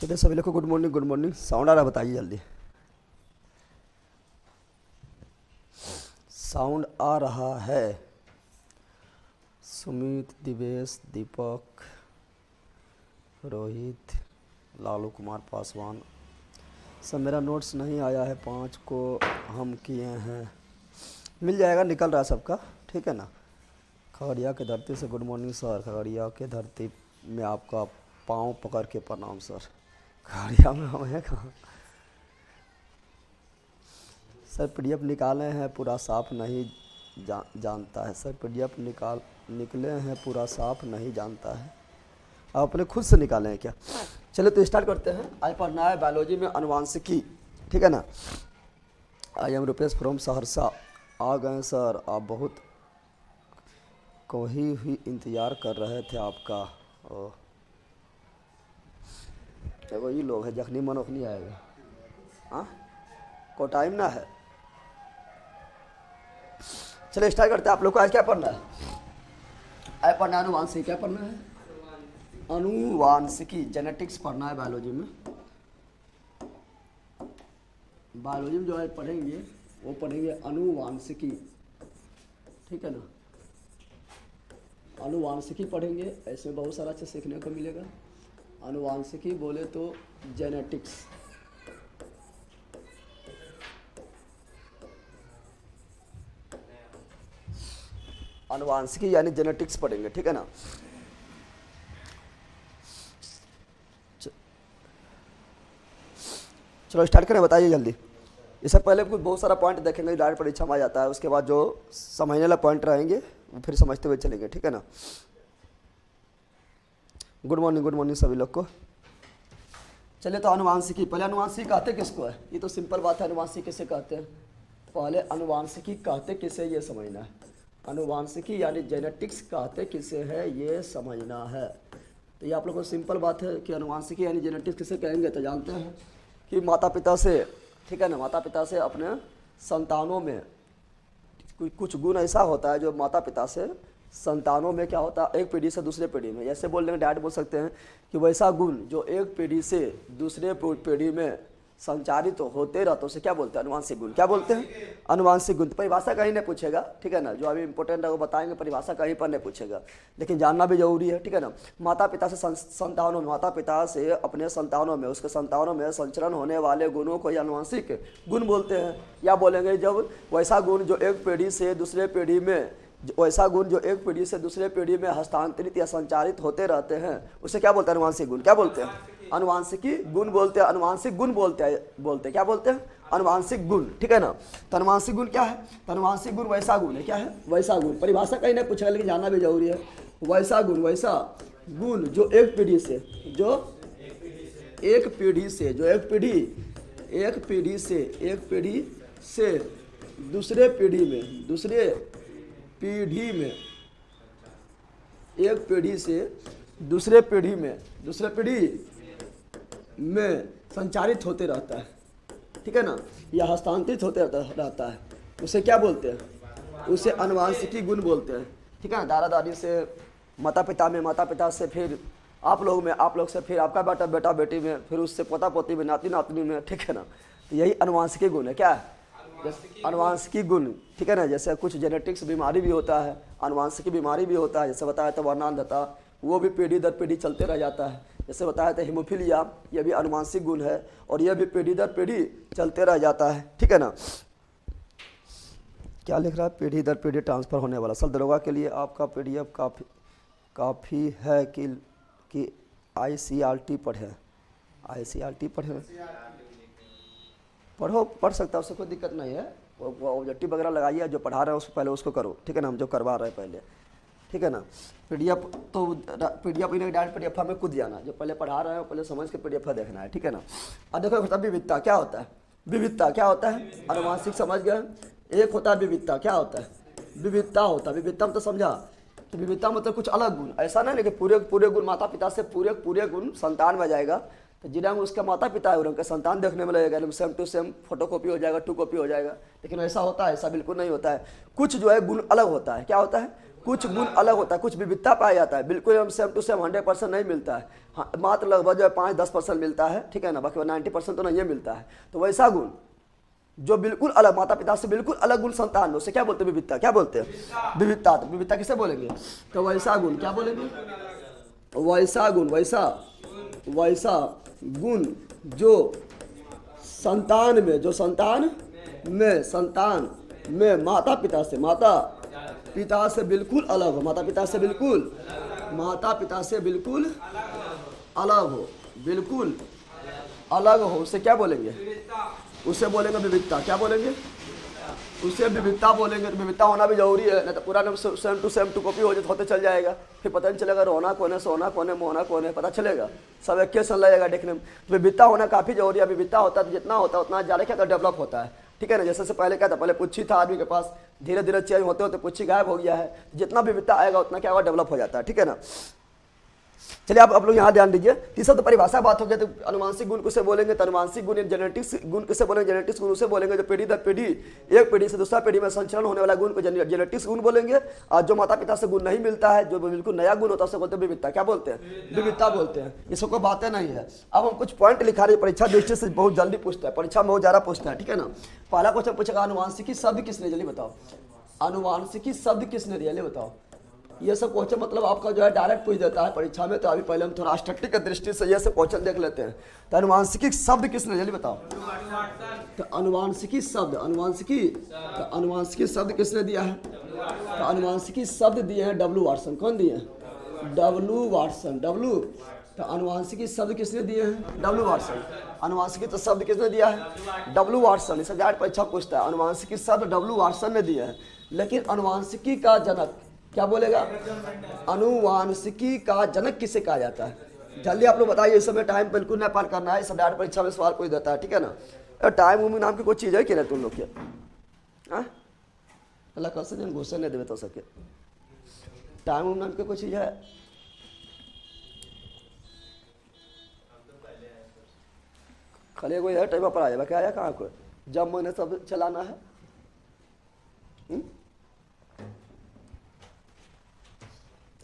चलिए सभी लोग को good morning. Good morning. Sound आ रहा है? बताइए जल्दी। साउंड आ रहा है? सुमित, दिवेश, दीपक, रोहित, लालू कुमार पासवान। सब मेरा नोट्स नहीं आया है, 5 को हम किए हैं। मिल जाएगा, निकल रहा है सबका, ठीक है ना। खगड़िया के धरती से गुड मॉर्निंग सर। खगड़िया के धरती में आपका पाँव पकड़ के प्रणाम सर। खगड़िया में हम हैं कहाँ? सर पीडीएफ निकाले हैं, पूरा साफ नहीं जानता है। सर पीडीएफ निकले हैं, पूरा साफ नहीं जानता है। आप अपने खुद से निकाले हैं क्या? चलिए तो स्टार्ट करते हैं। आज पढ़ना है बायोलॉजी में अनुवांशिकी, ठीक है ना। I am Rupesh from Saharsa. आ गए सर, आप बहुत कोई ही इंतज़ार कर रहे थे आपका। ओह, वही लोग है, जखनी मनोख नहीं आएगा। हाँ, को टाइम ना है। चलिए स्टार्ट करते हैं। आप लोग को आज क्या पढ़ना है? आज पढ़ना है अनुवांशिकी। क्या पढ़ना है? अनुवांशिकी, जेनेटिक्स पढ़ना है बायोलॉजी में। बायोलॉजी में जो आज पढ़ेंगे वो पढ़ेंगे अनुवांशिकी, ठीक है ना। अनुवांशिकी पढ़ेंगे, ऐसे बहुत सारा चीज़ सीखने को मिलेगा। अनुवांशिकी बोले तो जेनेटिक्स, अनुवांशिकी यानी जेनेटिक्स पढ़ेंगे, ठीक है ना। चलो स्टार्ट करें, बताइए जल्दी। इससे पहले कुछ बहुत सारा पॉइंट देखेंगे, डायरेक्ट परीक्षा में आ जाता है। उसके बाद जो समझने वाला पॉइंट रहेंगे वो फिर समझते हुए चलेंगे, ठीक है ना। गुड मॉर्निंग सभी लोग को। चलिए तो अनुवांशिकी, पहले अनुवांशिकी कहते किसको है? ये तो सिंपल बात है, अनुवांशिकी किसे कहते हैं। पहले अनुवांशिकी कहते किसे, ये समझना है। अनुवांशिकी यानी जेनेटिक्स कहते किसे है, ये समझना है। तो ये आप लोगों को सिंपल बात है कि अनुवांशिकी यानी जेनेटिक्स किसे कहेंगे। तो जानते हैं कि माता पिता से, ठीक है ना, माता पिता से अपने संतानों में कुछ गुण ऐसा होता है जो माता पिता से संतानों में क्या होता है, एक पीढ़ी से दूसरे पीढ़ी में, जैसे बोल देंगे डायरेक्ट बोल सकते हैं कि वैसा गुण जो एक पीढ़ी से दूसरे पीढ़ी में संचारित तो होते रहते उसे क्या बोलते हैं? अनुवांशिक गुण। क्या बोलते हैं? अनुवांशिक गुण। परिभाषा कहीं नहीं पूछेगा, ठीक है ना। जो अभी इंपॉर्टेंट है वो बताएंगे, परिभाषा कहीं पर नहीं पूछेगा, लेकिन जानना भी जरूरी है, ठीक है ना। माता पिता से संतानों में, माता पिता से अपने संतानों में, उसके संतानों में संचरण होने वाले गुणों को अनुवांशिक गुण बोलते हैं। या बोलेंगे जब वैसा गुण जो एक पीढ़ी से दूसरे पीढ़ी में, वैसा गुण जो एक पीढ़ी से दूसरे पीढ़ी में हस्तांतरित या संचारित होते रहते हैं उसे क्या बोलते हैं? अनुवांशिक गुण। क्या बोलते हैं? अनुवांशिकी गुण बोलते हैं, अनुवांशिक गुण बोलते हैं क्या बोलते हैं? अनुवांशिक गुण, ठीक है ना। तो अनुवांशिक गुण क्या है? तो अनुवांशिक गुण वैसा गुण है। क्या है? वैसा गुण। परिभाषा कहीं नहीं पूछेगा, लेकिन जानना भी जरूरी है। वैसा गुण जो एक पीढ़ी से, जो एक पीढ़ी से, जो एक पीढ़ी से दूसरे पीढ़ी में, एक पीढ़ी से दूसरे पीढ़ी में संचारित होते रहता है, ठीक है ना, या हस्तांतरित होते रहता है, उसे क्या बोलते हैं? उसे अनुवांशिकी गुण बोलते हैं, ठीक है ना। दादा दादी से, माता पिता से, फिर आप लोग से, फिर आपका बेटा बेटी में, फिर उससे पोता पोती में, नाती नातनी में, ठीक है ना। तो यही अनुवांशिकी गुण है। क्या है? अनुवांशिकी गुण, ठीक है ना। जैसे कुछ जेनेटिक्स बीमारी भी होता है, अनुवांशिकी बीमारी भी होता है। जैसे बताया था वर्णांधता, वो भी पीढ़ी दर पीढ़ी चलते रह जाता है। जैसे बताया था हीमोफीलिया, ये भी अनुवांशिक गुण है और यह भी पीढ़ी दर पीढ़ी चलते रह जाता है, ठीक है ना। क्या लिख रहा है? पीढ़ी दर पीढ़ी ट्रांसफर होने वाला। सर दरोगा के लिए आपका पीडीएफ काफ़ी है कि ICRT पढ़ें? ICRT पढ़ें? पढ़ सकता है, उससे कोई दिक्कत नहीं है। वो ऑब्जेक्टिव वगैरह लगाइए, जो पढ़ा रहे हैं उसको पहले उसको करो, ठीक है ना। हम जो करवा रहे हैं पहले, ठीक है ना। पीडीएफ तो पीडीएफ डायरेक्ट पीडीएफ में कूद जाना, जो पहले पढ़ा रहे हैं पहले समझ के पीडीएफ देखना है, ठीक है ना। अब देखो विविधता क्या होता है? विविधता क्या होता है? अनुवांशिक समझ गए। एक होता है विविधता। क्या होता है? विविधता होता है। विविधता मतलब समझा? तो विविधता मतलब कुछ अलग गुण, ऐसा नहीं कि पूरे गुण माता पिता से पूरे गुण संतान में जाएगा। तो जिन उसका माता पिता है उनका संतान देखने में लगेगा, same to same photocopy हो जाएगा, 2 कॉपी हो जाएगा। लेकिन ऐसा होता है? ऐसा बिल्कुल नहीं होता है। कुछ जो है गुण अलग होता है। क्या होता है? कुछ गुण अलग होता है, कुछ विविधता पाया जाता है, बिल्कुल हम सेम टू सेम 100% नहीं मिलता है, हाँ मात्र लगभग जो है 5-10% मिलता है, ठीक है ना, बाकी 90% तो नहीं मिलता है। तो वैसा गुण जो बिल्कुल अलग, माता पिता से बिल्कुल अलग गुण संतान में, उसे क्या बोलते हैं? विविधता। क्या बोलते हैं? विविधता। तो विविधता किसे बोलेंगे? तो वैसा गुण क्या बोलेंगे? वैसा गुण, वैसा गुण जो संतान में माता पिता से बिल्कुल अलग हो, माता पिता से बिल्कुल अलग हो, उसे क्या बोलेंगे? उसे बोलेंगे विविधता। क्या बोलेंगे? उसे विविधता बोलेंगे। तो विविधता होना भी जरूरी है, नहीं तो पूरा नाम सेम टू कॉपी हो जाए तो होते चल जाएगा, फिर पता नहीं चलेगा रोना कौन है, सोना कौन है, मोहना कौन है, पता चलेगा, सब एक सन लगेगा देखने में। तो विविधता होना काफ़ी जरूरी है। विविधता होता है तो जितना होता है उतना ज़्यादा क्या डेवलप होता है, ठीक है ना। जैसे से पहले क्या था, पहले पुच्छी था आदमी के पास, धीरे धीरे चेंज होते होते पुच्छी गायब हो गया है। जितना विविधता आएगा उतना क्या होगा, डेवलप हो जाता है, ठीक है ना। चलिए आप लोग यहाँ ध्यान दीजिए। तीसरा तो परिभाषा बात हो गया, तो अनुवांशिक गुण किसे बोलेंगे? तो अनुवांशिक गुण जेनेटिक्स गुण किसे बोलेंगे? जेनेटिक्स गुण उसे बोलेंगे जो पीढ़ी दर पीढ़ी, एक पीढ़ी से दूसरा पीढ़ी में संचरण होने वाला गुण को जेनेटिक्स गुण बोलेंगे। और जो माता पिता से गुण नहीं मिलता है, जो बिल्कुल नया गुण होता है, उसे बोलते हैं विविधता। क्या बोलते हैं? विविधता बोलते हैं। ये सब कोई बातें नहीं है। अब हम कुछ पॉइंट लिखा रहे, परीक्षा दृष्टि से बहुत जल्दी पूछता है, परीक्षा में बहुत ज़्यादा पूछता है, ठीक है ना। पहला क्वेश्चन पूछेगा अनुवांशिकी शब्द किसने, जल्दी बताओ। अनुवांशिकी शब्द किसने दिया, बताओ। ये सब क्वेश्चन मतलब आपका जो है डायरेक्ट पूछ देता है परीक्षा में। तो अभी पहले हम थोड़ा स्टैटिक की दृष्टि से ये सब क्वेश्चन देख लेते हैं। तो अनुवांशिकी शब्द किसने, जल्दी बताओ। तो अनुवांशिकी शब्द, तो अनुवांशिकी शब्द किसने दिया है? तो अनुवांशिकी शब्द दिए हैं डब्ल्यू वाटसन। कौन दिए हैं? W Watson. तो अनुवांशिकी शब्द किसने दिए हैं? W Watson. अनुवांशिकी तो शब्द किसने दिया है? W Watson. इसे डायरेक्ट परीक्षा पूछता है। अनुवांशिकी शब्द डब्ल्यू वाटसन ने दिया है। लेकिन अनुवांशिकी का जनक क्या बोलेगा? अनुवांशिकी का जनक किसे कहा जाता है? जल्दी आप लोग बताइए। इस समय टाइम बिल्कुल नहीं पार करना है, सब डायरेक्ट परीक्षा में सवाल पूछ देता है, ठीक है ना। टाइम उम्र नाम की कोई चीज़ है कि नहीं तुम लोग के? अल्लाह कल से जन घुसे नहीं देवे तो सके। टाइम उम्र नाम की कोई चीज़ है? खाली कोई है टाइम पर आया, क्या आया कहाँ को? जब मैंने सब चलाना है।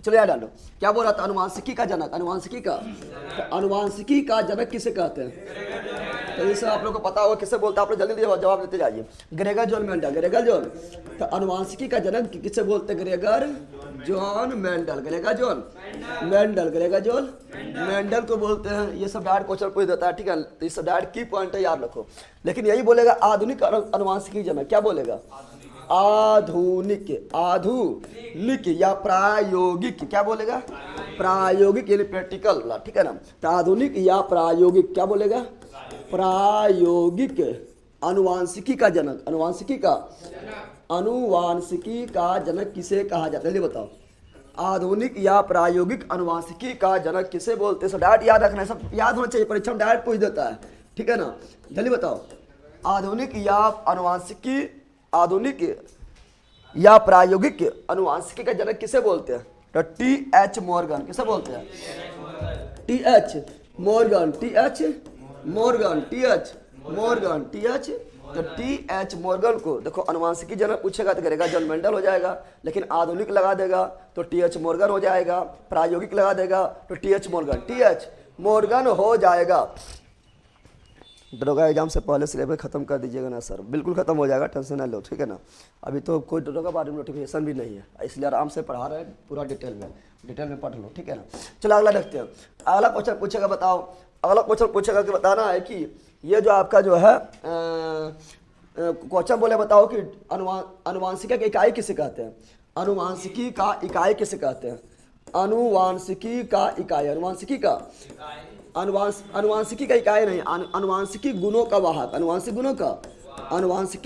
चलो याद डालो। क्या बोल रहा था? अनुवांशिकी का जनक, अनुवांशिकी का, तो अनुवांशिकी का जनक किसे कहते हैं? तो इसे आप लोग को पता होगा किसे बोलते हैं। आप लोग जल्दी जवाब देते जाइए। Gregor John Mendel. Gregor John. तो अनुवांशिकी का जनक किसे बोलते हैं? Gregor John Mendel. Gregor John Mendel. Gregor John Mendel को बोलते हैं। ये सब डायरेक्ट क्वेश्चन पूछ देता है, ठीक है। तो ये सब डायरेक्ट की पॉइंट है, याद रखो। लेकिन यही बोलेगा आधुनिक अनुवांशिकी जनक। क्या बोलेगा? आधुनिक या प्रायोगिक। क्या बोलेगा? प्रायोगिक यानी प्रैक्टिकल, ठीक है ना। तो आधुनिक या प्रायोगिक क्या बोलेगा? प्रायोगिक अनुवांशिकी का जनक। अनुवांशिकी का जनक किसे कहा जाता है, जल्दी बताओ। आधुनिक या प्रायोगिक अनुवांशिकी का जनक किसे बोलते हैं? सब डायरेक्ट याद रखना है, सब याद होना चाहिए, परीक्षा में डायरेक्ट पूछ देता है, ठीक है ना। जल्दी बताओ। आधुनिक या अनुवांशिकी, आधुनिक या प्रायोगिक अनुवांशिकी का जनक किसे बोलते हैं? तो T.H. मॉर्गन। किसे बोलते हैं? T.H. मॉर्गन। तो T.H. मॉर्गन को देखो, अनुवांशिकी जनक पूछेगा तो ग्रेगर जॉन मेंडल हो जाएगा, लेकिन आधुनिक लगा देगा तो T.H. मॉर्गन हो जाएगा, प्रायोगिक लगा देगा तो T.H. मॉर्गन हो जाएगा। दरोगा एग्जाम से पहले सिलेबस खत्म कर दीजिएगा ना सर। बिल्कुल खत्म हो जाएगा, टेंशन ना लो, ठीक है ना। अभी तो कोई दरोगा बारे में नोटिफिकेशन भी नहीं है, इसलिए आराम से पढ़ा रहे हैं, पूरा डिटेल में पढ़ लो, ठीक है ना। चलो अगला देखते हैं। अगला क्वेश्चन पूछेगा, बताओ। अगला क्वेश्चन पूछेगा कि बताना है कि ये जो आपका जो है क्वेश्चन बोले, बताओ कि अनुवांशिका की इकाई किसे कहते हैं? अनुवांशिकी का इकाई किसे कहते हैं? अनुवांशिकी का इकाई, अनुवांशिकी का अनुवांशिकी का इकाई नहीं, अनुवांशिकी गुणों का वाहक। अनुवांशिकी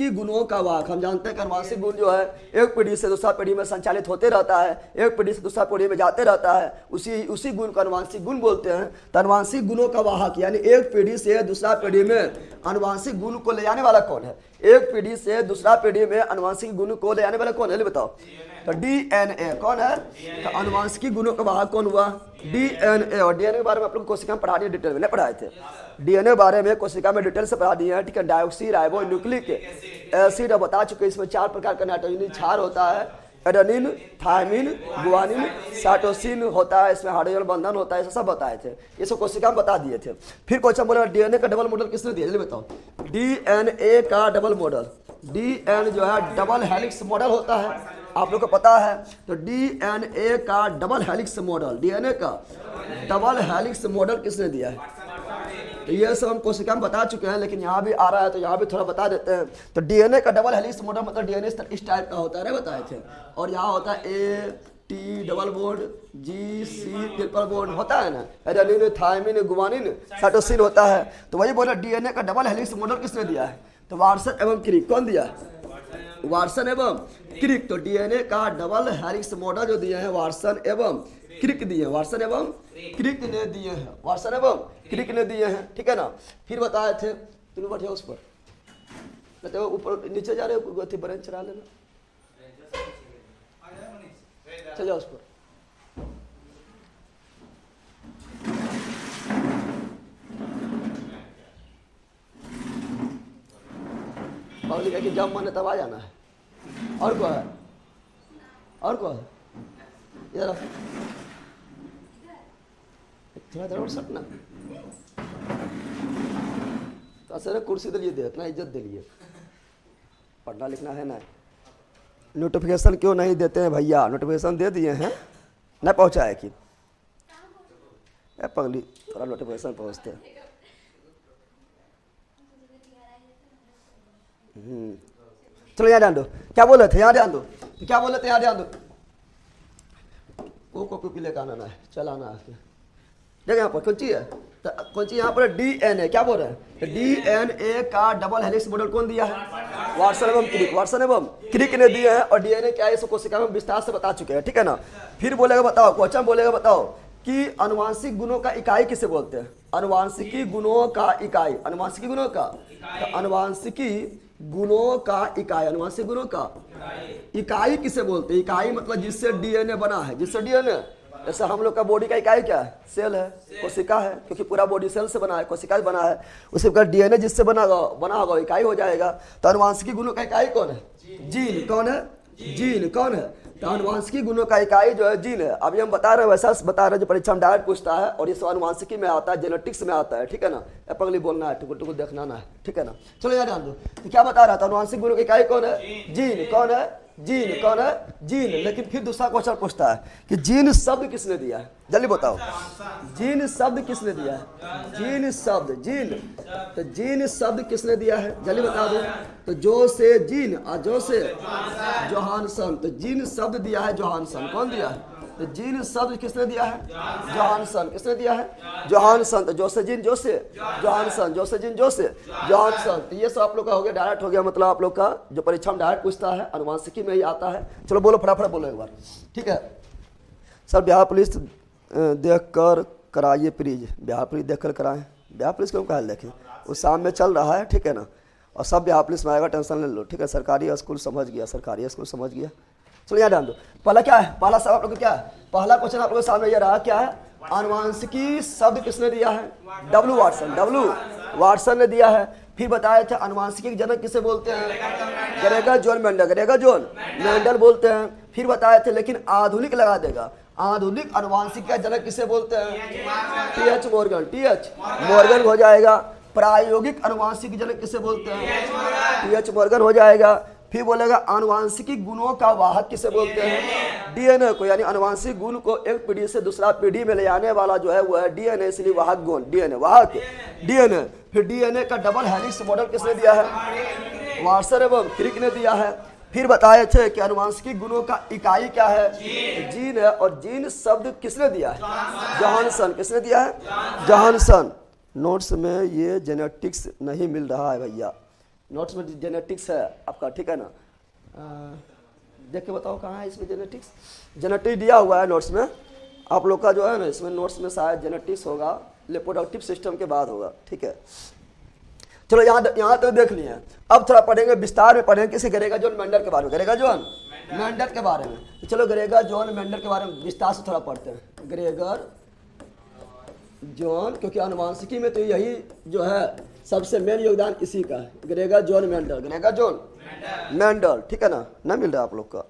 गुणों का वाहक। हम जानते हैं कि अनुवांशिक गुण जो है एक पीढ़ी से दूसरा पीढ़ी में संचालित होते रहता है, एक पीढ़ी से दूसरा पीढ़ी में जाते रहता है, उसी गुण को अनुवांशिक गुण बोलते हैं। तो अनुवांशिक गुणों का वाहक यानी एक पीढ़ी से दूसरा पीढ़ी में अनुवांशिक गुण को ले जाने वाला कौन है? एक पीढ़ी से दूसरा पीढ़ी में अनुवांशिक गुण को ले जाने वाला कौन है, बताओ। तो DNA कौन है? तो अनुवांशिकी गुणों का वाहक कौन हुआ? DNA। और DNA के बारे में आप लोग कोशिका में पढ़ा दिए, डिटेल में नहीं पढ़ाए थे। DNA बारे में कोशिका में डिटेल से पढ़ा दिए हैं, ठीक है। डायोक्सी राइबो न्यूक्लिक एसिड बता चुके। इसमें 4 प्रकार का नाइट्रोजन क्षार होता है, एडेनिन, थायमिन, गुआनिन, साइटोसिन होता है, इसमें हाइड्रोजन बंधन होता है, ऐसा सब बताए थे, ये सब कोशिका में बता दिए थे। फिर क्वेश्चन बोला डीएनए का डबल मॉडल किसने दिया, जल्दी बताओ। डीएनए का डबल मॉडल, डीएन जो है डबल हेलिक्स मॉडल होता है, आप लोग को पता है। तो डीएनए का डबल हेलिक्स मॉडल, डीएनए का डबल हेलिक्स मॉडल किसने दिया है? तो ये सब हम कोशिका में बता चुके हैं, लेकिन यहाँ भी आ रहा है तो यहाँ भी थोड़ा बता देते हैं। तो डीएनए का डबल हेलिक्स मॉडल मतलब डीएनए इस टाइप का होता है, बताए थे। और यहाँ होता है A T double bond, G C triple bond होता है ना, एडेनिन, थायमिन, गुआनिन, साइटोसिन होता है। तो वही बोला डीएनए का डबल हेलिक्स मॉडल किसने दिया है? तो वाटसन एवं क्रिक। कौन दिया? वाटसन एवं क्रिक। तो डीएनए का डबल हेलिक्स मॉडल जो दिए हैं वाटसन एवं क्रिक दिए हैं, वाटसन एवं क्रिक ने दिए हैं, वाटसन एवं क्रिक ने दिए हैं, ठीक है ना। फिर बताए थे, तुम बैठे उस पर, ऊपर नीचे जा रहे हो, ब्रेंच चला लेना, चल जाओ उस पर। पब्लिक है कि जब मन है तब आ जाना है। और क्या है? और क्या है? इधर थोड़ा इधर और सटना, तो असर कुर्सी दिलिए दे, इतना इज्जत दिलिए, पढ़ना लिखना है ना। नोटिफिकेशन क्यों नहीं देते हैं भैया? नोटिफिकेशन दे दिए हैं, न पहुँचाए कि पगली, थोड़ा नोटिफिकेशन पहुँचते हैं। चलो यहाँ ध्यान दो, क्या बोले थे, यहाँ ध्यान दो, क्या बोले थे, यहाँ ध्यान दो। वो कॉपी पी लेकर आना है, चलाना है, देख यहाँ पर कौन ची है, तो कौन ची यहाँ पर डीएनए, क्या बोल रहे हैं? डीएनए का डबल हेलिक्स मॉडल कौन दिया है? वाटसन एवं क्रिक, वाटसन एवं क्रिक ने दिए हैं। और डीएनए क्या है इसको कोशिका में विस्तार से बता चुके हैं, ठीक है ना। फिर बोलेगा बताओ, क्वेश्चन बोलेगा बताओ कि अनुवांशिक गुणों का इकाई किसे बोलते हैं? अनुवांशिकी गुणों का इकाई, अनुवांशिकी गुणों का, तो अनुवांशिकी गुणों का इकाई, अनुवांशिक गुणों का इकाई किसे बोलते हैं? इकाई मतलब जिससे डीएनए बना है, जिससे डीएनए, जैसे हम लोग का बॉडी का इकाई क्या है? सेल है, कोशिका है, क्योंकि पूरा बॉडी सेल से बना है, कोशिका से बना है। उसी प्रकार डीएनए जिससे बना होगा इकाई हो जाएगा। तो अनुवांशिकी गुणों का इकाई कौन है? जीन। कौन है? जीन। कौन है? तो अनुवांशिकी गुणों का इकाई जो है जीन है। अभी हम बता रहे हैं, वैसा बता रहे हैं जो परीक्षा में डायरेक्ट पूछता है, और ये सब अनुवांशिकी में आता है, जेनेटिक्स में आता है, ठीक है ना। पगली बोलना है, टुकुर टुकुर देखना ना है, ठीक है ना। चलो यार ध्यान दो, तो क्या बता रहा था? अनुवांशिक गुणों की इकाई कौन है? जीन। कौन है? जीन। कौन है? जीन। लेकिन फिर दूसरा क्वेश्चन पूछता है कि जीन शब्द किसने दिया है? जल्दी बताओ, जीन शब्द किसने दिया है? जीन शब्द, जीन, तो जीन शब्द किसने दिया है? जल्दी बता दो। तो जो से जीन और जो से जोहानसन, तो जीन शब्द दिया है जोहानसन। कौन दिया है? तो जीन शब्द किसने दिया है? जोहानसन। किसने दिया है? जोहानसन। तो जो से जीन, जो से जोहानसन, जो से जीन, जो से जोहानसन। तो ये सब आप लोग का हो गया, डायरेक्ट हो गया, मतलब आप लोग का जो परीक्षा में डायरेक्ट पूछता है, अनुवांशिकी में ही आता है। चलो बोलो, फटाफट बोलो एक बार, ठीक है। सर बिहार पुलिस देख कर कराइए प्लीज, बिहार पुलिस देख कर कराएं। बिहार पुलिस क्यों कहा देखें, वो शाम में चल रहा है, ठीक है ना। और सब बिहार पुलिस में आएगा, टेंशन ले लो, ठीक है। सरकारी स्कूल समझ गया, सरकारी स्कूल समझ गया। चलो यहाँ ध्यान दो, पहला क्या है? पहला सब आप लोग क्या है? पहला क्वेश्चन आप लोग के सामने ये रहा, क्या है? अनुवांशिकी शब्द किसने दिया है? डब्ल्यू वाटसन, डब्ल्यू वाटसन ने दिया है। फिर बताए थे अनुवांशिकी जनक किसे बोलते हैं? Gregor John Mendel, Gregor John Mendel बोलते हैं। फिर बताए थे, लेकिन आधुनिक लगा देगा, आधुनिक अनुवांशिकी का जनक किसे बोलते हैं? टीएच मॉर्गन, टीएच मॉर्गन हो जाएगा। प्रायोगिक अनुवांशिकी जनक किसे बोलते हैं? टीएच मॉर्गन हो जाएगा। फिर बोलेगा अनुवांशिकी गुणों का वाहक किसे बोलते हैं? डीएनए को, यानी अनुवांशिक गुण को एक पीढ़ी से दूसरा पीढ़ी में ले जाने वाला जो है वो है डीएनए, इसलिए वाहक गुण, डीएनए वाहक, डीएनए। फिर डीएनए का डबल हेलिक्स मॉडल किसने दिया है? वाटसन एवं क्रिक ने दिया है। फिर बताए थे कि अनुवांशिकी गुणों का इकाई क्या है? जीन है। और जीन शब्द किसने दिया है? जोहानसन। किसने दिया है? जोहानसन। नोट्स में ये जेनेटिक्स नहीं मिल रहा है भैया, नोट्स में जेनेटिक्स है आपका, ठीक है ना। देख के बताओ कहाँ है इसमें जेनेटिक्स? जेनेटिक्स दिया हुआ है नोट्स में आप लोग का, जो है ना इसमें नोट्स में शायद जेनेटिक्स होगा, रिप्रोडक्टिव सिस्टम के बाद होगा, ठीक है। चलो यहाँ तो देख लिए। अब थोड़ा पढ़ेंगे, विस्तार में पढ़ेंगे किसी ग्रेगर जॉन मेंडल के बारे में, ग्रेगर जॉन मेंडल के बारे में। तो चलो ग्रेगर जॉन मेंडल के बारे में विस्तार से थोड़ा पढ़ते हैं। ग्रेगर जॉन, क्योंकि अनुवांशिकी में तो यही जो है सबसे मेन योगदान इसी का है, Gregor John Mendel, Gregor John Mendel, ठीक है ना। ना मिल रहा आप लोग का,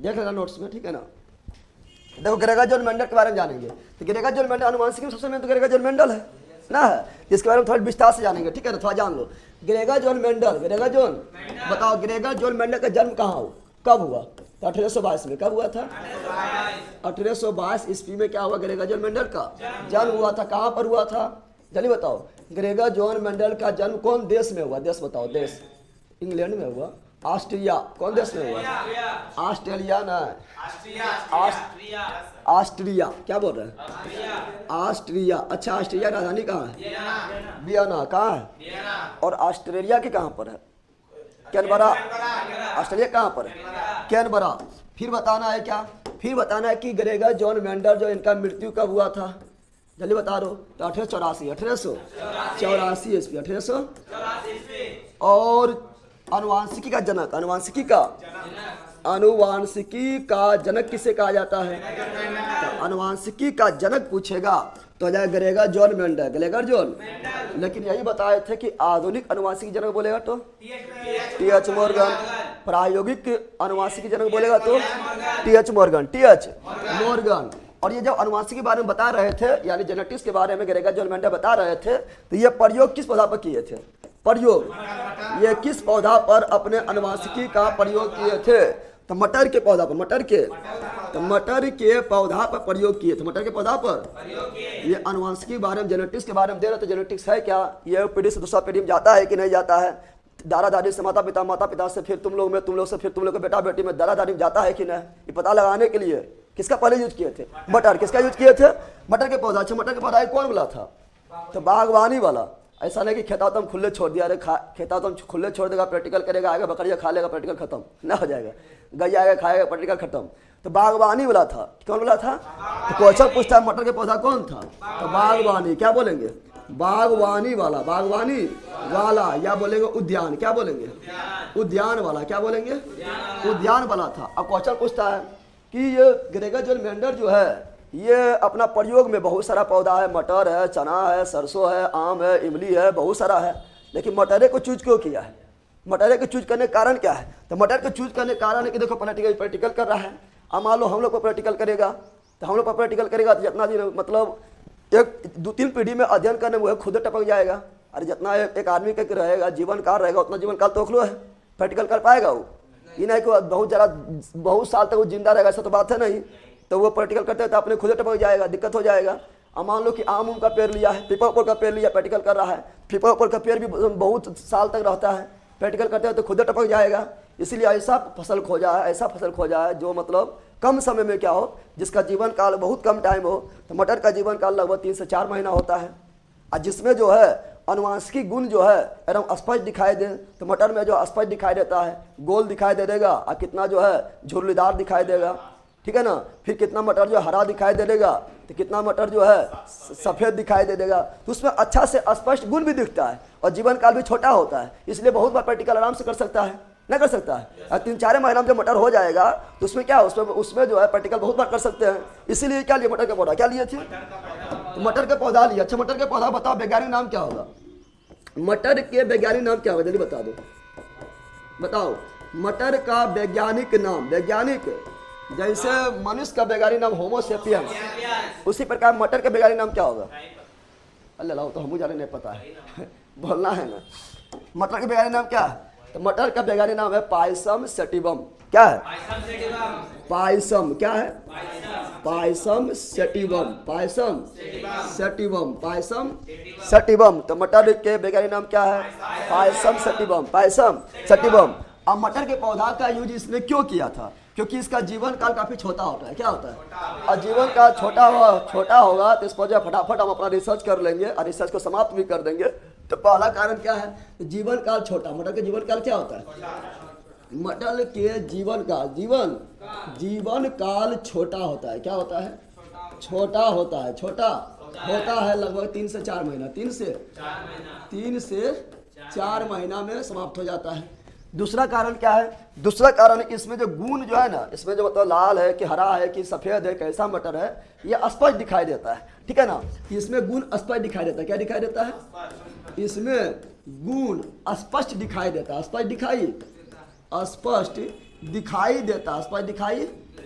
देख लेना नोट्स में, ठीक है ना। देखो ग्रेगर जॉन मेंडल के बारे में जानेंगे, तो ग्रेगर जॉन मेंडल आनुवांशिकी में सबसे मेन तो ग्रेगर जॉन मेंडल है ना, जिसके बारे में थोड़ा विस्तार से जानेंगे, ठीक है ना, थोड़ा जान लो। Gregor John Mendel, Gregor John, बताओ ग्रेगर जॉन मेंडल का जन्म कहाँ हो, कब हुआ? तो 1822 में। कब हुआ था? 1822 ईस्वी में क्या हुआ? ग्रेगर जॉन मेंडल का जन्म हुआ था। कहाँ पर हुआ था जल्दी बताओ? ग्रेगर जॉन मेंडल का जन्म कौन देश में हुआ? देश बताओ, देश। इंग्लैंड में हुआ? ऑस्ट्रिया? कौन देश में हुआ? ऑस्ट्रेलिया ना, ऑस्ट्रिया। क्या बोल रहे हैं? ऑस्ट्रिया। अच्छा, ऑस्ट्रिया राजधानी कहाँ है? वियना। कहाँ है? और ऑस्ट्रेलिया की कहाँ पर है? कैनबरा। ऑस्ट्रेलिया कहाँ पर है? कैनबरा। फिर बताना है क्या? फिर बताना है कि ग्रेगर जॉन मेंडल जो इनका मृत्यु कब हुआ था, जल्दी बता दो। तो 1884, 1884 ईस्वी, 1884। और अनुवांशिकी का जनक, अनुवांशिकी का जनक किसे कहा जाता है? तो अनुवांशिकी का जनक पूछेगा तो जाए Gregor John Mendel, Gregor John. लेकिन यही बताए थे कि आधुनिक अनुवांशिकी जनक बोलेगा तो टी.एच. मॉर्गन, प्रायोगिक अनुवांशिकी जनक बोलेगा तो टी.एच. मॉर्गन। और ये जब अनुवांशिकी के बारे में बता रहे थे, यानी जेनेटिक्स के बारे में ग्रेगर जॉन मेंडल बता रहे थे, तो ये प्रयोग किस पौधा पर किए थे? प्रयोग ये किस पौधा पर अपने अनुवांशिकी का प्रयोग किए थे? तो मटर के पौधा पर, मटर के पौधा पर प्रयोग किए थे, मटर के पौधा पर। ये अनुवांशिकी के बारे में, जेनेटिक्स के बारे में दे रहे थे। जेनेटिक्स है क्या? ये पीढ़ी से दूसरा पीढ़ी में जाता है कि नहीं जाता है? दादा दादी से माता पिता, माता पिता से फिर तुम लोग में, तुम लोग से फिर तुम लोग के बेटा बेटी में, दादा दादी में जाता है कि नहीं? ये पता लगाने के लिए किसका पहले यूज किए थे? मटर। किसका यूज किए थे? मटर के पौधा। अच्छा, मटर के पौधा कौन बोला था? तो बागवानी वाला। ऐसा नहीं कि खेता तुम खुले छोड़ दिया, अरे खेता तुम खुले छोड़ देगा, प्रैक्टिकल करेगा, आगे बकरिया खा लेगा, प्रैक्टिकल खत्म ना हो जाएगा, गैया आएगा खाएगा, प्रैक्टिकल खत्म। तो बागवानी वाला था। कौन बोला था? तो क्वेश्चन पूछता है मटर के पौधा कौन था? तो बागवानी। क्या बोलेंगे? बागवानी वाला, बागवानी वाला, या बोलेंगे उद्यान। क्या बोलेंगे? उद्यान वाला। क्या बोलेंगे? उद्यान वाला था। अब क्वेश्चन पूछता है कि ये ग्रेगर जॉन मेंडल जो है, ये अपना प्रयोग में बहुत सारा पौधा है, मटर है, चना है, सरसों है, आम है, इमली है, बहुत सारा है, लेकिन मटरे को चूज क्यों किया है? मटरे को चूज करने का कारण क्या है? तो मटर को चूज करने का कारण है कि देखो प्रैक्टिकल कर रहा है। अब मान लो हम लोग को प्रैक्टिकल करेगा, तो हम लोग पर प्रैक्टिकल करेगा तो जितना दिन, मतलब 1-2-3 पीढ़ी में अध्ययन करने में वो खुद टपक जाएगा। अरे जितना एक आदमी का रहेगा, जीवन काल रहेगा, उतना जीवन काल तो ओखलो है, प्रैक्टिकल कर पाएगा वो? ये नहीं कि बहुत साल तक वो जिंदा रहेगा, ऐसा तो बात है नहीं। तो वो प्रैक्टिकल करते हैं तो अपने खुद टपक जाएगा, दिक्कत हो जाएगा। अब मान लो कि आम का पेड़ लिया है, पीपल का पेड़ लिया, प्रैक्टिकल कर रहा है, पीपल का पेड़ भी बहुत साल तक रहता है, प्रैक्टिकल करते हैं तो खुद टपक जाएगा। इसीलिए ऐसा फसल खोजा है, ऐसा फसल खोजा है जो मतलब कम समय में क्या हो, जिसका जीवन काल बहुत कम टाइम हो। तो मटर का जीवन काल लगभग 3 से 4 महीना होता है, और जिसमें जो है अनुवांशिकी गुण जो है एकदम स्पष्ट दिखाई दे। तो मटर में जो स्पष्ट दिखाई देता है, गोल दिखाई दे देगा, और कितना जो है झुर्रीदार दिखाई देगा, ठीक है ना। फिर कितना मटर जो हरा दिखाई दे देगा, तो कितना मटर जो है सफ़ेद दिखाई दे देगा। तो उसमें अच्छा से स्पष्ट गुण भी दिखता है, और जीवन काल भी छोटा होता है, इसलिए बहुत बार प्रैक्टिकल आराम से कर सकता है, ना कर सकता है। और 3-4 महीना में जब मटर हो जाएगा तो उसमें क्या, उसमें जो है प्रैक्टिकल बहुत बार कर सकते हैं। इसीलिए क्या लिए? मटर का पौधा। क्या लिए थे? तो मटर का पौधा लिया। अच्छा, मटर का पौधा बताओ वैज्ञानिक नाम क्या होगा? मटर के वैज्ञानिक नाम क्या होगा? जल्दी बता दो, बताओ। मटर का वैज्ञानिक नाम, वैज्ञानिक जैसे मनुष्य का वैज्ञानिक नाम होमो सेपियंस, उसी प्रकार मटर का वैज्ञानिक नाम क्या होगा? अल्लाह, तो हमको जाने नहीं पता है बोलना है ना। मटर का वैज्ञानिक नाम क्या है? तो मटर का वैज्ञानिक नाम है पायसम सेटिवम। क्या है? पायसम। क्या है? Payasam sativum, payasam sativum, payasam sativum. तो मटर के वैज्ञानिक नाम क्या है? Payasam sativum, payasam sativum. अब मटर के पौधा का यूज इसने क्यों किया था? क्योंकि इसका जीवन काल काफी छोटा होता है। क्या होता है? और जीवन काल छोटा होगा तो इस पर जो फटाफट हम अपना रिसर्च कर लेंगे और रिसर्च को समाप्त भी कर देंगे। तो पहला कारण क्या है? जीवन काल छोटा। मटर के जीवन काल क्या होता है? मटर के जीवन काल छोटा होता है। क्या होता है? छोटा होता है। छोटा होता है लगभग 3 से 4 महीना, 3 से 4 महीना में समाप्त हो जाता है। दूसरा कारण क्या है? दूसरा कारण इसमें जो गुण जो है ना, इसमें जो मतलब लाल है कि हरा है कि सफेद है, कैसा मटर है, ये स्पष्ट दिखाई देता है, ठीक है ना। इसमें गुण स्पष्ट दिखाई देता है। क्या दिखाई देता है? इसमें गुण स्पष्ट दिखाई देता है। स्पष्ट दिखाई देता है, स्पष्ट दिखाई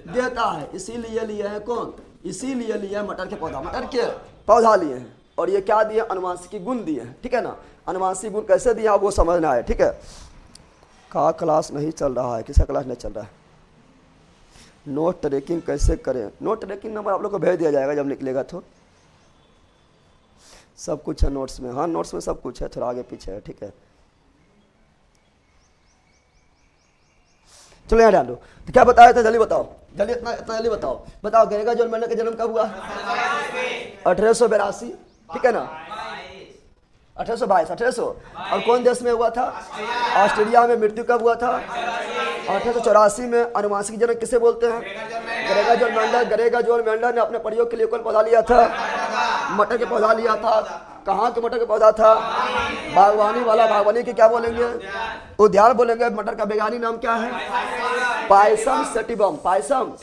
देता है, इसीलिए लिए है कौन, इसीलिए लिए है मटर के पौधा, मटर के पौधा लिए हैं। और ये क्या दिए, अनुवांशिकी गुण दिए हैं, ठीक है ना। अनुवांशिक गुण कैसे दिया वो समझना है, ठीक है। का क्लास नहीं चल रहा है, किसका क्लास नहीं चल रहा है। नोट ट्रेकिंग कैसे करें, नोट ट्रेकिंग नंबर आप लोग को भेज दिया जाएगा जब निकलेगा, तो सब कुछ है नोट्स में, हाँ नोट्स में सब कुछ है, थोड़ा आगे पीछे है, ठीक है। चलो यहाँ डालो, तो क्या बताया था, जल्दी बताओ, जल्दी इतना इतना जल्दी बताओ, बताओ ग्रेगर जॉन मेंडल का जन्म कब हुआ, 1882, ठीक है ना, 1822, 1800। और कौन देश में हुआ था, ऑस्ट्रेलिया में। मृत्यु कब हुआ था, 1884 में। अनुवांशिक जन्म किसे बोलते हैं, Gregor John Mendel. Gregor John Mendel ने अपने प्रयोग के लिए कौन पौधा लिया था, मटर के पौधा लिया था। कहाँ के मटर का पौधा था, बागवानी वाला। बागवानी के क्या बोलेंगे, उद्यान बोलेंगे। मटर का वैज्ञानिक नाम क्या है, पायसम सेटिवम, पायसम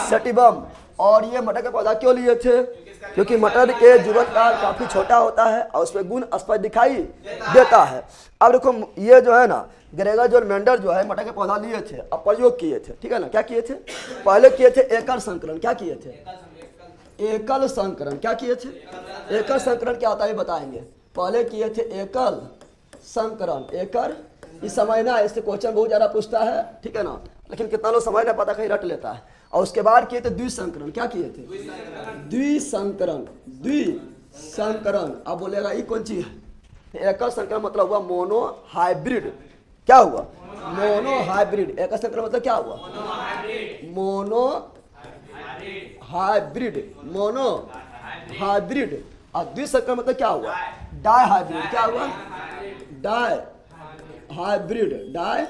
सेटिवम। और ये मटर का पौधा क्यों लिए थे, क्योंकि मटर के जीवन काल काफी छोटा होता है और उसमें गुण स्पष्ट दिखाई देता है। अब देखो ये जो है ना, ग्रेगर जॉन मेंडल जो है मटर के पौधा लिए थे और प्रयोग किए थे, ठीक है ना। क्या किए थे, पहले किए थे एकल संकरण। क्या किए थे, एकल संकरण। क्या किए थे, एकल संकरण क्या होता है बताएंगे। पहले किए थे एकल संकरण, एकल, इस समय ना इससे क्वेश्चन बहुत ज्यादा पूछता है, ठीक है ना, लेकिन कितना लोग समझ नहीं पाता, कहीं रट लेता है। और उसके बाद किए थे द्विसंकरण। क्या किए थे, द्विसंकरण, द्विसंकरण। अब बोलेगा ये कौन चीज है, एकल संकरण मतलब हुआ मोनो हाइब्रिड। क्या हुआ, मोनो हाइब्रिड। एकल संकरण मतलब क्या हुआ, मोनो हाइब्रिड, मोनो हाइब्रिड। और द्विसंकरण मतलब क्या हुआ, डाई हाइब्रिड। क्या हुआ, डाई हाइब्रिड, डाई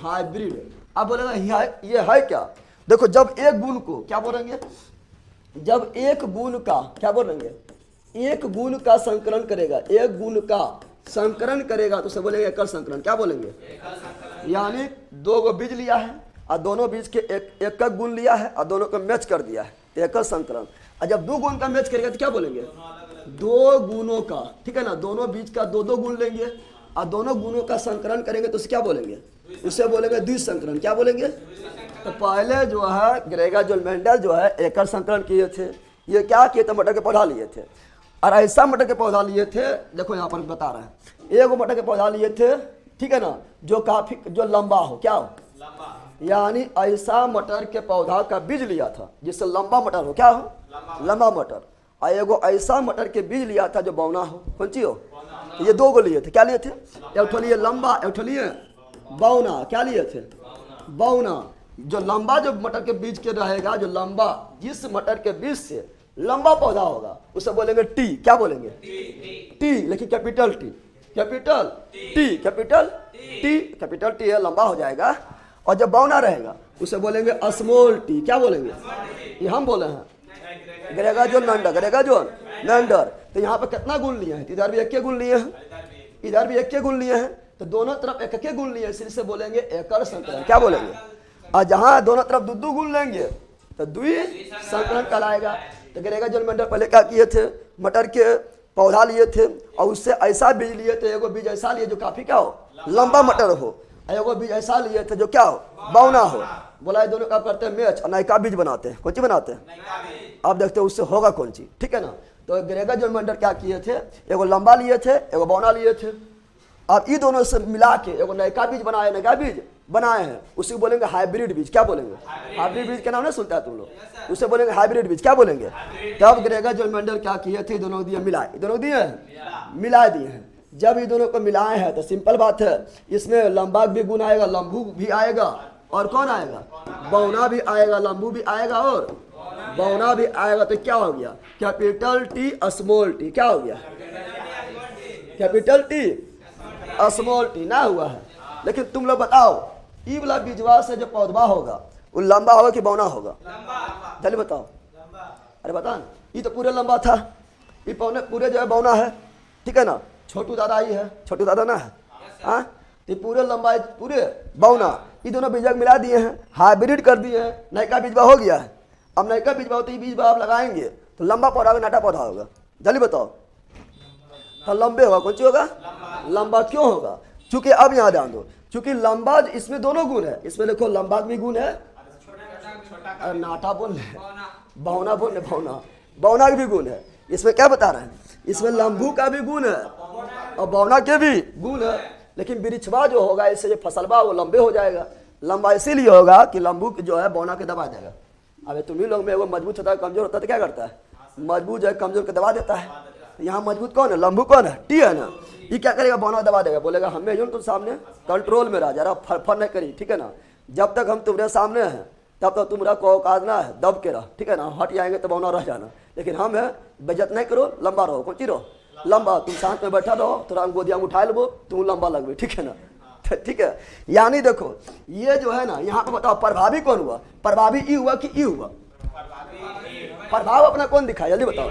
हाइब्रिड। अब बोलेगा ये है क्या, देखो जब एक गुण को क्या बोलेंगे, जब एक गुण का क्या बोलेंगे, एक गुण का संकरण करेगा, एक गुण का संकरण करेगा तो उसे बोलेंगे एकल संकरण। क्या बोलेंगे, यानी दो गो बीज लिया है और दोनों बीज के एक का गुण लिया है और दोनों को मैच कर दिया है, एकल संकरण। और जब दो गुण का मैच करेगा तो क्या बोलेंगे, दो गुणों का, ठीक है ना, दोनों बीज का दो दो गुण लेंगे और दोनों गुणों का संकरण करेंगे तो उसे क्या बोलेंगे, उसे बोलेंगे द्विसंकरण। क्या बोलेंगे, तो पहले जो है ग्रेगर जॉन मेंडल जो है एकल संकरण किए थे। ये क्या किए थे, मटर के पौधा लिए थे और ऐसा मटर के पौधा लिए थे, देखो यहाँ पर बता रहे हैं, एक मटर के पौधा लिए थे, ठीक है ना, जो काफी जो लंबा हो। क्या हो, यानी ऐसा मटर के पौधा का बीज लिया था जिससे लंबा मटर हो। क्या हो, लंबा मटर। और एगो ऐसा मटर के बीज लिया था जो बौना हो। कौन सी हो, ये दो गो लिए थे। क्या लिए थे, एक लिए लंबा, एक लिए बौना। क्या लिए थे, बौना। जो लंबा जो मटर के बीज के रहेगा, जो लंबा, जिस मटर के बीज से लंबा पौधा होगा उसे बोलेंगे टी। क्या बोलेंगे, टी, लेकिन capital T, capital T, capital T, capital T है, लंबा हो जाएगा। और जब बौना रहेगा उसे बोलेंगे स्मॉल टी। क्या बोलेंगे, ये हम बोले हैं Gregor John Mendel, Gregor John Mendel. तो यहाँ पर कितना गुण लिए हैं, इधर भी एक के गुण लिए हैं, इधर भी एक के गुण लिए हैं, तो दोनों तरफ एक के गुण लिए, इसलिए से बोलेंगे एकल संकरण। क्या बोलेंगे, और जहाँ दोनों तरफ दो दो गुण लेंगे तो द्विसंकरण कहलाएगा। तो ग्रेगर जॉन मेंडल पहले क्या किए थे, मटर के पौधा लिए थे और उससे ऐसा बीज लिए थे, एगो बीज ऐसा लिए जो काफी क्या हो, लंबा मटर हो, एगो बीज ऐसा लिए थे जो क्या हो, बौना हो। बोला दोनों का करते हैं मैच और नयका बीज बनाते हैं। कौन सी बनाते हैं, आप देखते हैं उससे होगा कौन सी, ठीक है ना। तो ग्रेगर जॉन मेंडल क्या किए थे, एगो लंबा लिए थे, एगो बौना लिए थे। अब ये दोनों से मिला के एगो नयका बीज बनाए, नयका बीज बनाए हैं, उसी बोलेंगे हाइब्रिड बीज। क्या बोलेंगे, हाइब्रिड बीज के नाम नहीं सुनता है तुम लोग, उसे बोलेंगे हाइब्रिड बीज। क्या बोलेंगे, तब ग्रेगर जॉन मेंडल क्या किए थे, दोनों दिए मिलाए, दोनों दिए मिला दिए हैं। जब ये दोनों को मिलाए हैं तो सिंपल बात है, इसमें लंबा भी गुण आएगा, लंबू भी आएगा, और कौन आएगा, बौना भी आएगा, लंबू भी आएगा और बौना भी आएगा। तो क्या हो गया, कैपिटल टी स्मॉल टी। क्या हो गया, कैपिटल टी स्मॉल टी ना हुआ है। लेकिन तुम लोग बताओ, ई वाला बीजवा से जो पौधवा होगा वो लंबा होगा कि बौना होगा, जल्दी बताओ। अरे बता ना, ये तो पूरे लंबा था, ये पौने पूरे जो है बौना है, ठीक है ना। छोटू दादा ही है, छोटू दादा ना है, हाँ, तो पूरे लंबा पूरे बौना, ये दोनों बीज मिला दिए हैं, हाइब्रिड कर दिए हैं, नयका बीजवा हो गया है। अब नयका बीजवा होते ही बीजवा आप लगाएंगे तो लंबा पौधा होगा, नाटा पौधा होगा, जल्दी बताओ। तो लंबे होगा, कौन सी होगा, लंबा। क्यों होगा, चूंकि अब यहाँ ध्यान दो, क्योंकि लंबा इसमें दोनों गुण है, इसमें देखो लंबा भी गुण है, अरे नाटा बोल रहे, बौना बोल रहे, बौना बौना का भी गुण है। इसमें क्या बता रहे हैं, इसमें लंबू का भी गुण है और बौना के भी गुण है। लेकिन वृक्षवा जो होगा इससे जो फसलवा वो लंबे हो जाएगा। लंबा इसीलिए होगा कि लंबू जो है बौना के दबा देगा। अब तुम ही लोग में वो मजबूत होता है कमजोर होता है तो क्या करता है, मजबूत जो है कमजोर के दबा देता है। यहाँ मजबूत कौन है, लंबू कौन है, टी है ना। ये क्या करेगा, बौना दबा देगा, बोलेगा हमें जो तुम सामने कंट्रोल में रह, जरा फर नहीं करी, ठीक है ना। जब तक हम तुम्हारे सामने हैं तब तक तुम्हारा को औकात ना है, दब के रह, ठीक है ना। हट जाएंगे तो बौना रह जाना, लेकिन हम है बेइज्जत नहीं करो, लंबा रहो, कौन ची रहो, लंबा। तुम शांत में बैठा रहो, थोड़ा गोदिया में उठा लो, तुम लंबा लगवे, ठीक है ना। ठीक है, यानी देखो ये जो है ना, यहाँ पे बताओ प्रभावी कौन हुआ, प्रभावी ई हुआ कि ई हुआ, प्रभाव अपना कौन दिखाया, जल्दी बताओ।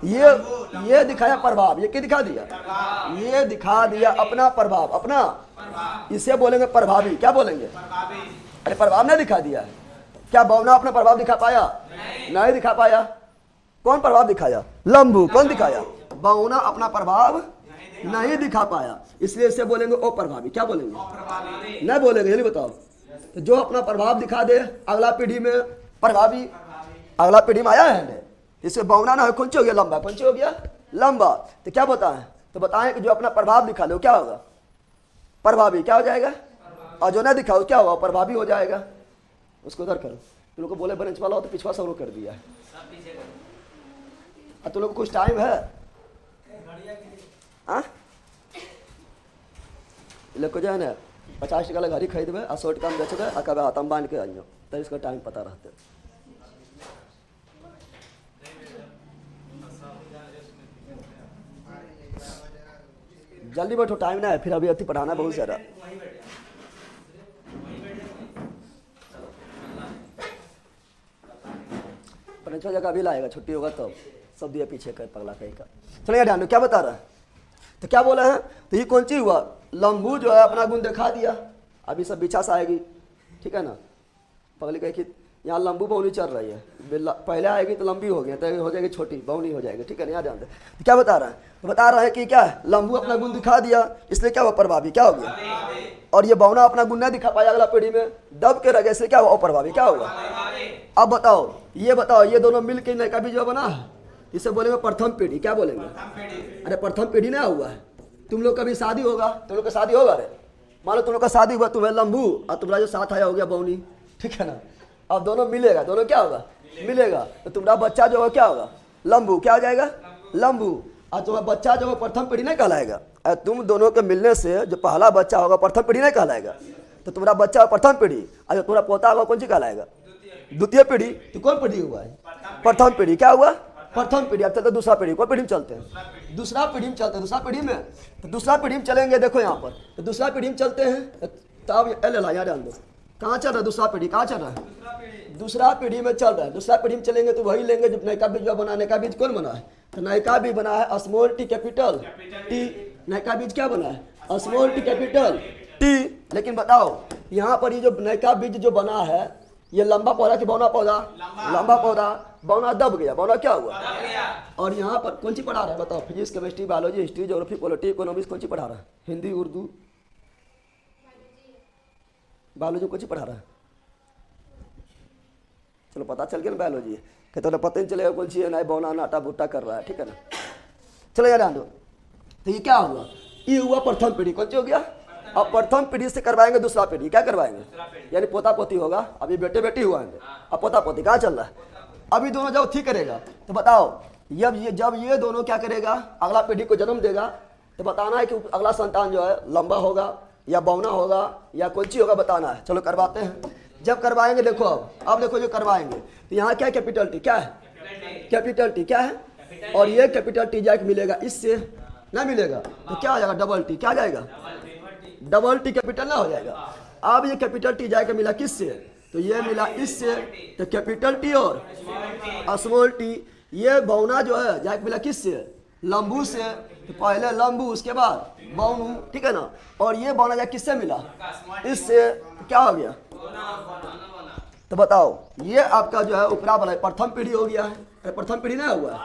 ये दिखाया प्रभाव, ये क्या दिखा दिया, ये दिखा दिया अपना प्रभाव, अपना, इसे बोलेंगे प्रभावी। क्या बोलेंगे, अरे प्रभाव नहीं दिखा दिया है क्या, बौना अपना प्रभाव दिखा पाया, नहीं दिखा पाया। कौन प्रभाव दिखाया, लंबू। कौन दिखाया, बौना अपना प्रभाव नहीं दिखा पाया, इसलिए इसे बोलेंगे ओ प्रभावी। क्या बोलेंगे, नहीं बोलेंगे, जल्दी बताओ। तो जो अपना प्रभाव दिखा दे अगला पीढ़ी में प्रभावी, अगला पीढ़ी में आया है, इसे बौना ना हो, कौन सी हो गया, लंबा। कौन सी हो गया, लंबा। तो क्या बताएं, तो बताएं कि जो अपना प्रभाव दिखा दो क्या होगा, प्रभावी क्या हो जाएगा, और जो ना दिखाओ क्या होगा, प्रभावी हो जाएगा। उसको उधर करो, तुम लोग को बोले बेंच वाला हो तो पिछवा सब कर दिया है। और तुम लोग को कुछ टाइम है, हाँ लोग को जो है ना 50 टका घड़ी खरीदबे और 100 टका में बेच दे और कभी हाथ में बांध के आइयो, तो इसका टाइम पता रहते। जल्दी बैठो, टाइम ना है, फिर अभी अति पढ़ाना बहुत ज़्यादा। पंचवा जगह अभी लाएगा, छुट्टी होगा तब सब दिया पीछे कर पगला कहीं का। चलिए ध्यान दो, क्या बता रहा है, तो क्या बोला है, तो ये कौन सी हुआ, लंबू जो है अपना गुण दिखा दिया। अभी सब बिछा से आएगी, ठीक है ना। पगली कही कि यहाँ लंबू बौनी चल रही है, पहले आएगी तो लंबी हो गई, तो हो जाएगी छोटी, बौनी हो जाएगी, ठीक है ना। यहाँ ध्यान दे, तो क्या बता रहा है, तो बता रहा है कि क्या है, लंबू अपना गुण दिखा दिया, इसलिए क्या हुआ, प्रभावी। क्या हो गया, और ये बौना अपना गुण नहीं दिखा पाया, अगला पीढ़ी में दब के रह गया, इसलिए क्या हुआ, अप्रभावी। क्या होगा, अब बताओ, ये दोनों मिल के नया बीज बना है, इसे बोलेंगे प्रथम पीढ़ी। क्या बोलेंगे, अरे प्रथम पीढ़ी ना हुआ है। तुम लोग कभी शादी होगा, तुम लोग का शादी होगा, अरे मान लो तुम लोग का शादी हुआ, तुम्हें लंबू और तुम्हारा जो साथ आया हो गया बौनी, ठीक है ना। अब दोनों मिलेगा, दोनों क्या होगा, मिलेगा, तो तुम्हारा बच्चा जो होगा क्या होगा, लंबू। क्या हो जाएगा, लंबू। और तुम्हारा बच्चा जो है प्रथम पीढ़ी नहीं कहलाएगा। तुम दोनों के मिलने से जो पहला बच्चा होगा प्रथम पीढ़ी नहीं कहलाएगा, तो तुम्हारा बच्चा प्रथम पीढ़ी, और जो तुम्हारा पोता होगा कौन सी कहलाएगा, द्वितीय पीढ़ी। तो कौन पीढ़ी हुआ है, प्रथम पीढ़ी। क्या हुआ, प्रथम पीढ़ी। अब चलते दूसरा पीढ़ी, कौन पीढ़ी में चलते हैं, दूसरा पीढ़ी में चलते हैं। दूसरा पीढ़ी में, तो दूसरा पीढ़ी में चलेंगे, देखो यहाँ पर, तो दूसरा पीढ़ी में चलते हैं। तब यहाँ ध्यान दो, कहाँ चल रहा है दूसरा पीढ़ी, कहाँ चल रहा है, दूसरा पीढ़ी में चल रहा है। दूसरा पीढ़ी में चलेंगे तो वही लेंगे जब नयका बीज बना। नयका बीज कौन बना है, तो नयका बीज बना है स्मॉल टी कैपिटल टी। नयका बीज क्या बना है, स्मॉल टी कैपिटल टी। लेकिन बताओ यहाँ पर ये जो नयका बीज जो बना है, ये लंबा पौधा कि बौना पौधा, लंबा पौधा। बौना दब गया, बौना क्या हुआ, और यहाँ पर कौन सी पढ़ा रहा है, बताओ, physics chemistry biology history geography polity economics कौन सी पढ़ा रहा है, हिंदी उर्दू बायोलॉजी कौन सी पढ़ा रहा है, चलो पता चल गया ना बायोलॉजी, कहते तो पता नहीं चलेगा कौन सी है, ना बौना नाटा बुट्टा कर रहा है, ठीक है ना। चलो यार ध्यान दो, तो ये क्या हुआ, ये हुआ प्रथम पीढ़ी। कौन सी हो गया, अब प्रथम पीढ़ी से करवाएंगे दूसरा पीढ़ी। क्या करवाएंगे, यानी पोता पोती होगा। अभी बेटे बेटी हुआ है, अब पोता पोती कहाँ चल रहा है। अभी दोनों जब ठीक करेगा, तो बताओ जब ये दोनों क्या करेगा, अगला पीढ़ी को जन्म देगा, तो बताना है कि अगला संतान जो है लंबा होगा या बौना होगा या कौन सी होगा, बताना है। चलो करवाते हैं। जब करवाएंगे, देखो अब देखो जो करवाएंगे, तो यहाँ क्या कैपिटल टी, क्या है कैपिटल टी, क्या है, और ये कैपिटल टी जाके मिलेगा इससे, ना मिलेगा तो क्या आ जाएगा, डबल टी। क्या आ जाएगा, डबल टी कैपिटल ना हो जाएगा। अब ये कैपिटल टी जाके मिला किससे, तो ये मिला इससे, तो कैपिटल टी और स्मॉल टी। ये बौना जो है जाके मिला किससे, लंबू से, तो पहले लंबू उसके बाद बौनू, ठीक है ना। और ये बौना जाके किससे मिला, इससे, तो क्या हो गया, तो बताओ ये आपका जो है ऊपरा वाला प्रथम पीढ़ी हो गया है। प्रथम पीढ़ी नहीं हुआ है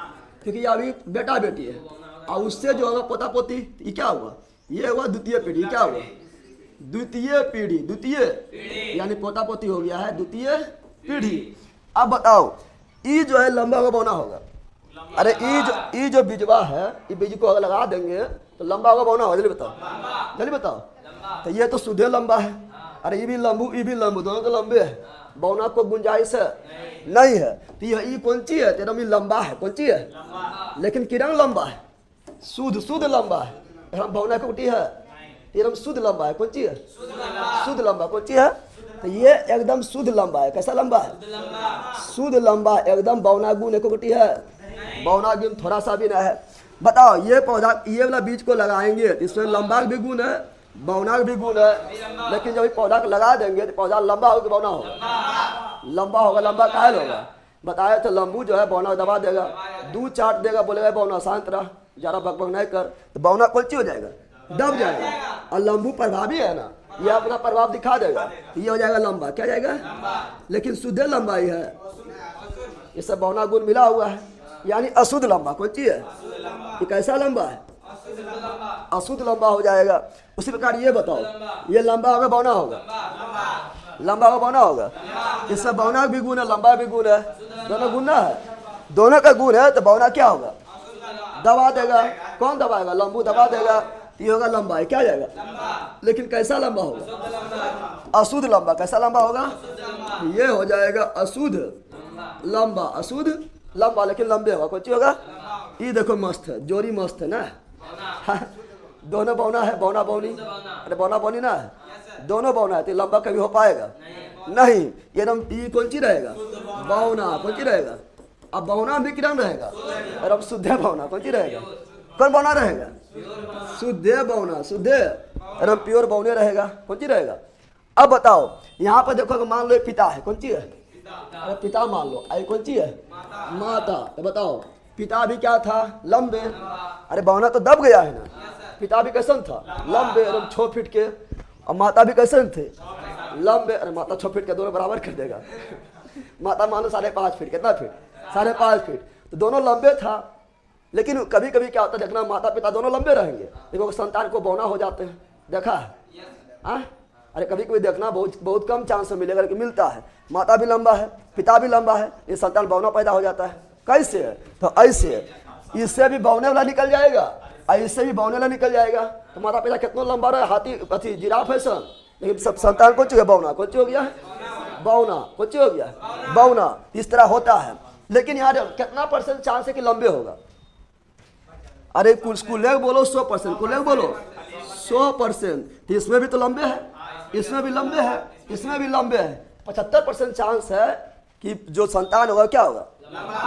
क्योंकि ये अभी बेटा बेटी है, और उससे जो होगा पोता पोती, ये क्या हुआ, ये हुआ द्वितीय पीढ़ी। क्या हुआ, द्वितीय पीढ़ी, द्वितीय यानी पोता पोती हो गया है, द्वितीय पीढ़ी। अब बताओ ई जो है लंबा होगा बौना होगा? अरे ई जो बीजवा है, ये बीज को अगर लगा देंगे तो लंबा होगा बौना होगा? जल्दी बताओ, जल्दी बताओ। तो ये तो सीधे लंबा है। अरे ये भी लंबू, दोनों तो लंबे है, बौना को गुंजाइश है नहीं है। तो ये कौन ची है? तेरा भी लंबा है, कौन ची है? लेकिन किरण लंबा है, शुद्ध लंबा है। हम बौना की कुटी है, एकदम शुद्ध लंबा है, कौन ची है? शुद्ध लंबा, कौन ची है? तो ये एकदम शुद्ध लंबा है। कैसा लंबा है? शुद्ध लंबा एकदम। बौना गुण एक कुटी है, बौना गुण थोड़ा सा भी ना है। बताओ ये पौधा, ये वाला बीज को लगाएंगे तो इसमें लंबा भी गुण है, बौना भी गुण है। लेकिन जब पौधा को लगा देंगे तो पौधा लंबा होगा, बौना होगा? लंबा होगा। लंबा काहे होगा? बताया तो लंबू जो है बौना दबा देगा, दूध चाट देगा, बोलेगा बौना शांत रह, जरा बकबक नहीं कर, तो बौना कौन हो जाएगा? दब जाएगा। और लंबू प्रभावी है ना, ये अपना प्रभाव दिखा देगा, ये हो जाएगा लंबा। क्या जाएगा? लेकिन शुद्ध लंबाई है, ये सब बौना गुण मिला हुआ है, यानी अशुद्ध लंबा। कौन ची है? ये कैसा लंबा है? अशुद्ध लंबा हो जाएगा। उसी प्रकार ये बताओ, ये लंबा होगा बौना होगा? लंबा होगा बौना होगा? इससे बौना भी गुण है, लंबा भी गुण है, दोनों गुण है, दोनों का गुण है। तो बौना क्या होगा? दबा देगा। कौन दबाएगा? लंबू दबा देगा, ये होगा लंबा है। क्या जाएगा? लेकिन कैसा लंबा होगा? अशुद्ध लंबा। कैसा लंबा होगा? ये हो जाएगा अशुद्ध लंबा, अशुद्ध लंबा, लेकिन लंबे होगा। कौन सी होगा? ये देखो मस्त है, जोड़ी मस्त है ना। दोनों बौना है, बौना बौनी। अरे बौना बौनी ना है, दोनों बौना है, तो लंबा कभी हो पाएगा नहीं। एकदम ये कौन सी रहेगा? बौना। कौन सी रहेगा? अब बौना भी किरण रहेगा, और अब शुद्ध बौना। कौन सी रहेगा? कौन बौना रहेगा? शुद्ध बौना, शुद्ध एकदम प्योर बौने रहेगा। कौन सी रहेगा? अब बताओ यहाँ पर देखो, मान लो पिता है, कौन सी है? अरे पिता मान लो, आई कौन सी है? माता। तो बताओ पिता भी क्या था? लंबे। अरे बौना तो दब गया है ना, पिता भी कैसन था? लंबे, एकदम 6 फीट के। और माता भी कैसन थे? लंबे। अरे माता 6 फीट के, दोनों बराबर कर देगा। माता मान लो 5.5 फीट, कितना फीट? 5.5 फीट। तो दोनों लंबे था। लेकिन कभी कभी क्या होता है, देखना माता पिता दोनों लंबे रहेंगे, देखो संतान को बौना हो जाते हैं। देखा है? अरे कभी कभी देखना, बहुत कम चांस में मिलेगा, लेकिन मिलता है। माता भी लंबा है, पिता भी लंबा है, ये संतान बौना पैदा हो जाता है। कैसे? तो ऐसे, इससे भी बौने वाला निकल जाएगा, इससे भी बौने वाला निकल जाएगा। तो माता पिता कितना लंबा रहे, हाथी अथी जिराफ है सर, लेकिन सब संतान कौन सी है? बौना। कौन सी हो गया? बौना। कौन सी हो गया? बौना। इस तरह होता है। लेकिन यार कितना परसेंट चांस है कि लंबे होगा? अरे कुल बोलो 100%, कुल बोलो 100%। इसमें भी तो लंबे है, इसमें भी लंबे है, इसमें भी लंबे है। 75% चांस है कि जो संतान होगा क्या होगा?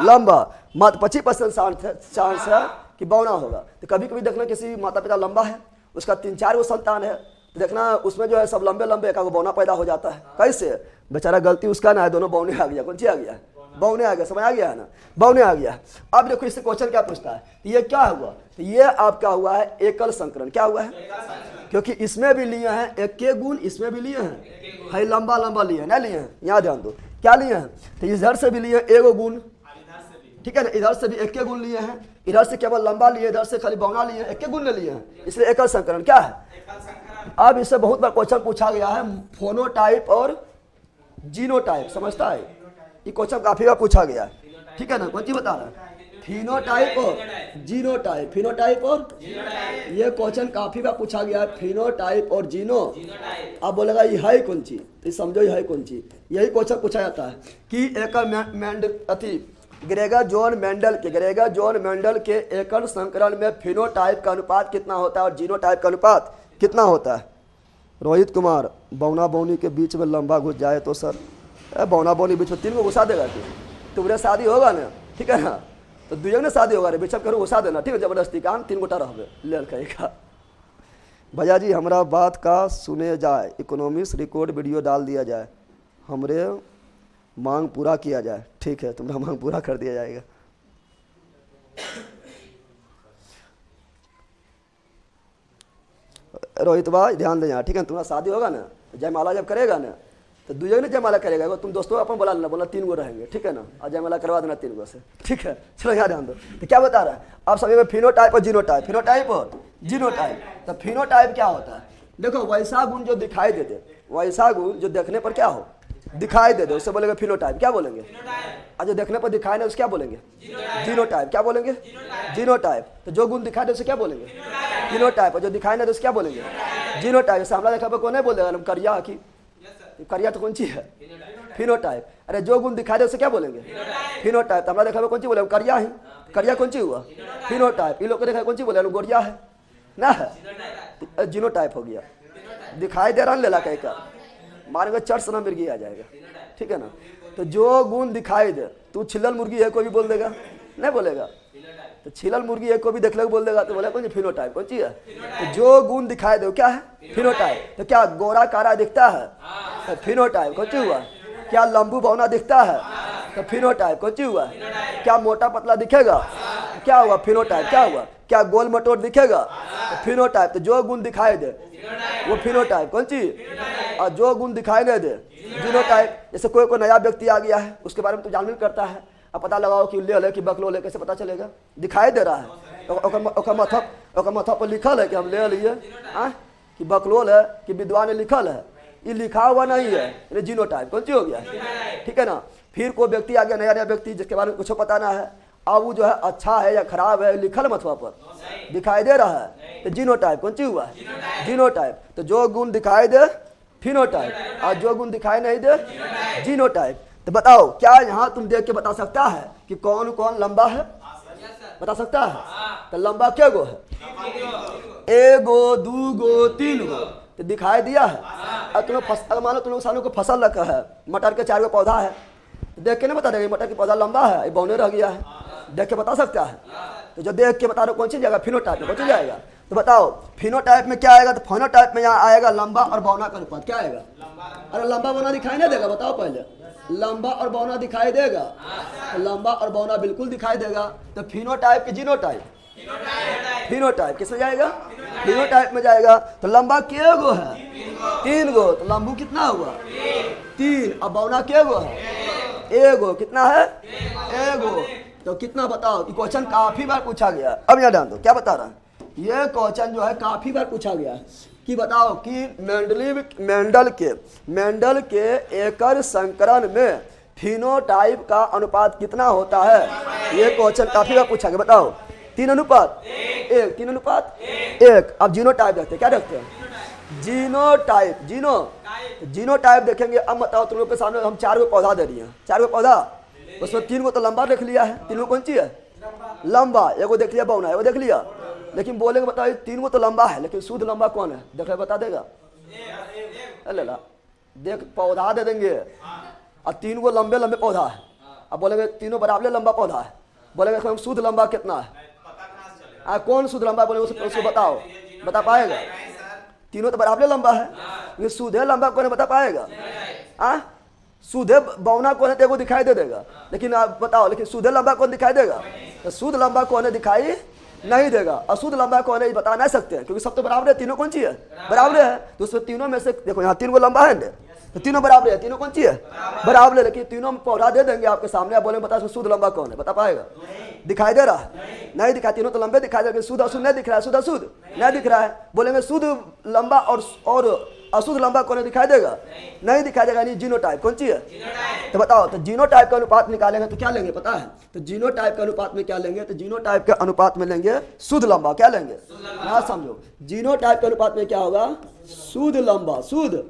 लंबा। मात्र 25% चांस है कि बौना होगा। तो कभी कभी देखना किसी माता पिता लंबा है, उसका 3-4 संतान है, तो देखना उसमें जो है सब लंबे लंबे, एक बौना पैदा हो जाता है। कैसे? बेचारा गलती उसका ना है, दोनों बौने आ गया। कौन सी आ गया? बौने आ गया। समझ आ गया है ना? बौने आ गया। अब देखो इससे क्वेश्चन क्या पूछता है, ये क्या हुआ? तो ये आपका हुआ है एकल संकरण। क्या हुआ है? क्योंकि इसमें भी लिए हैं एक के गुण, इसमें भी लिए हैं, है लंबा लंबा लिए हैं ना, लिए हैं। यहाँ ध्यान दो क्या लिए हैं। तो इधर से भी लिए एगो गुण, ठीक है ना, इधर से भी एक के गुण लिए हैं, इधर से केवल लंबा लिए, इधर से खाली बौना लिए, एक के गुण लिए हैं, इसलिए एकल संकरण। क्या है? अब इससे बहुत बार क्वेश्चन पूछा गया है, फोनोटाइप और जीनोटाइप। समझता है? ये क्वेश्चन काफी बार पूछा गया है, ठीक है ना। कौन सी बता रहा है? फिनोटाइप और जीनोटाइप। फिनोटाइप और, ये क्वेश्चन काफी बार पूछा गया है, फिनोटाइप और जीनो। अब बोलेगा ये है कौन सी, तो समझो ये है कौन सी। यही क्वेश्चन पूछा जाता है कि ग्रेगर जॉन मेंडल के एकल संकरण में फिनोटाइप का अनुपात कितना होता है और जीनोटाइप का अनुपात कितना होता है। रोहित कुमार, बौना बौनी के बीच में लंबा घुस जाए तो सर, बौना बौनी बीच में 3 को घुसा देगा कि तुम्हारे शादी होगा ना, ठीक है ना, तो 2 ने शादी होगा रे, बीच में करो घुसा देना, ठीक है, जबरदस्ती का 3 गोटा रहे ले कहेगा। भैया जी हमारा बात का सुने जाए, इकोनॉमिक्स रिकॉर्ड वीडियो डाल दिया जाए, हमरे मांग पूरा किया जाए। ठीक है, तुम्हारा मांग पूरा कर दिया जाएगा। रोहित भाई ध्यान दे यहाँ, ठीक है, तुम्हारा शादी होगा ना, जयमाला जब करेगा ना, तो 2 ने जयमाला करेगा, तुम दोस्तों अपन बोला ना, बोला 3 गो रहेंगे, ठीक है ना, और जयमाला करवा देना 3 गो से, ठीक है। चलो यहाँ ध्यान दो, तो क्या बता रहा है आप सभी में फिनोटाइप और जीनोटाइप, फिनोटाइप और जीनोटाइप। तो फिनोटाइप क्या होता है? देखो वैसा गुण जो दिखाई दे दे, वैसा गुण जो देखने पर क्या हो, दिखाई दे दे, उससे बोलेंगे फिनोटाइप। क्या बोलेंगे? और जो देखने पर दिखाई दे उससे क्या बोलेंगे? जीनोटाइप। क्या बोलेंगे? जीनोटाइप। तो जो गुण दिखाई दे उसे क्या बोलेंगे? फिनोटाइप। और जो दिखाई नहीं दे उसे क्या बोलेंगे? जीनोटाइप। जैसे हमला देखा कौन नहीं बोल देगा करिया की, करिया तो कौन चीज है? फिनोटाइप। अरे जो गुण दिखाई दे उसे क्या बोलेंगे? फिनोटाइप। हमला देखा कौन चीज बोले? करिया ही। करिया कौन चीज हुआ? फिनोटाइप। इन लोग को देखा कौन चीज बोले? गोरिया है ना, है जीनोटाइप हो गया। दिखाई दे रहा लेला कहीं का मारेंगे चट से ना मिर्गी आ जाएगा, ठीक है ना। तो जो गुण दिखाई दे, तू छिलल मुर्गी है कोई भी बोल देगा? नहीं बोलेगा। तो छिलल मुर्गी है कोई भी देख ले बोल देगा तो बोले कौन फिनोटाइप, कौन चीज है? तो जो गुण दिखाई दे क्या है? फिनोटाइप। तो क्या गोरा कारा दिखता है? तो फिनोटाइप। कौन चीज हुआ? क्या लंबू बौना दिखता है? तो फिनोटाइप। कौन चीज हुआ? क्या मोटा पतला दिखेगा? क्या हुआ? फिनोटाइप। क्या हुआ? क्या गोल मटोर दिखेगा? तो फिनोटाइप। तो जो गुण दिखाई दे वो फिनोटाइप। कौन चीज? और जो गुण दिखाई नहीं दे जीनोटाइप। जैसे कोई नया व्यक्ति आ गया है, उसके बारे में तो जानबीन करता है, अब पता लगाओ कि ले कि बकलोल है, कैसे पता चलेगा? दिखाई दे रहा है, ओकर माथा पर लिखल है कि हम ले लिए कि बकलोल है कि विद्वान ने लिखल है, ये लिखा हुआ नहीं है, जीनोटाइप। कौन चीज हो गया? ठीक है ना। फिर कोई व्यक्ति आ गया, नया व्यक्ति जिसके बारे में कुछ पता ना है, अब वो जो है अच्छा है या खराब है लिखल मथुआ पर दिखाई दे रहा है, तो जीनोटाइप। कौन चीज हुआ? जीनोटाइप। तो जो गुण दिखाई दे फिनोटाइप, और जो गुण दिखाई नहीं दे जीनोटाइप। तो बताओ क्या यहाँ तुम देख के बता सकता है कि कौन कौन लंबा है? बता सकता है? तो लंबा क्या गो है? एगो, दूगो, तीन गो। तो दिखाई दिया है। और तुम्हें मानो तुम लोग सालों को फसल रखा है, मटर के 4 गो पौधा है, देख के नहीं बता देगा मटर का पौधा लंबा है, ये बौने रह गया है, देख के बता सकता है? तो जो देख के बता रहे कौन सी जाएगा? फिनोटाइप में। कौन जाएगा? तो बताओ फिनोटाइप में क्या आएगा? तो फिनोटाइप में यहाँ आएगा लंबा और बौना का अनुपात। क्या आएगा? अरे लंबा बौना दिखाई नहीं देगा? बताओ पहले। लंबा और बौना दिखाई देगा? तो लंबा और बौना बिल्कुल दिखाई देगा। तो फिनोटाइप की जीनोटाइप? फिनोटाइप किसमें जाएगा? फिनोटाइप में जाएगा। तो लंबा के गो है? 3 गो। तो लंबू कितना हुआ? 3। अब बौना के गो है? एगो। कितना है? एगो। तो कितना बताओ? कि क्वेश्चन काफी बार पूछा गया। अब यहाँ ध्यान दो क्या बता रहा है। ये क्वेश्चन जो है काफी बार पूछा गया कि बताओ कि मेंडल के एकल संकरण में फिनोटाइप का अनुपात कितना होता है? ये क्वेश्चन काफी बार पूछा गया। बताओ 3 अनुपात 1। 3 अनुपात 1। अब जीनोटाइप रखते क्या रखते हैं? जीनोटाइप। जीनोटाइप देखेंगे। अब बताओ तुम लोग के सामने हम 4 गो पौधा दे दिए, 4 गो पौधा, उसमें 3 गो तो लंबा देख लिया है, 3 गो कौन सी है? लंबा। एगो देख लिया बौना, एगो देख लिया, लेकिन बोलेंगे बताओ 3 गो तो लंबा है, लेकिन शुद्ध लंबा कौन है? देखे बता देगा? अल्लाह देख पौधा दे देंगे और 3 गो लंबे लंबे पौधा है, अब बोलेंगे तीनों बराबर लंबा पौधा है, बोलेंगे शुद्ध लंबा कितना है? कौन शुद्ध लंबा बोलेंगे उसको बताओ, बता पाएगा? तीनों तो बराबर लंबा है, लेकिन सूधे लंबा कौन बता पाएगा? सूधे बौना कौन है? एगो दिखाई दे देगा, लेकिन आप बताओ, लेकिन सूधे लंबा कौन दिखाई देगा? तो शुद्ध लंबा कौन है? दिखाई नहीं देगा। अशुद्ध लंबा कौन है? बता नहीं सकते हैं, क्योंकि सब तो बराबर है, तीनों कौन सी है? बराबर है। तो उसमें तीनों में से देखो यहाँ 3 गो लंबा है, तो तीनों बराबर है, तीनों कौन सी है? बराबर है। लेकिन तीनों में पौधा दे देंगे आपके सामने, आप बोले बता शुद्ध लंबा कौन है? बता पाएगा? दिखाई दे रहा है? नहीं दिखाई। तीनों तो लंबे दिखाई दे, लेकिन शुद्ध अशुद्ध नहीं दिख रहा है, शुद्ध अशुद्ध नहीं दिख रहा है। बोलेंगे शुद्ध लंबा और अशुद्ध लंबा कौन है? दिखाई देगा? नहीं दिखाई देगा। यानी जीनोटाइप कौन सी है? तो बताओ, तो जीनोटाइप का अनुपात निकालेंगे तो क्या लेंगे पता है? तो जीनोटाइप के अनुपात में क्या लेंगे? तो जीनोटाइप के अनुपात में लेंगे शुद्ध लंबा। क्या लेंगे? ना समझो, जीनोटाइप के अनुपात में क्या होगा? शुद्ध लंबा। शुद्ध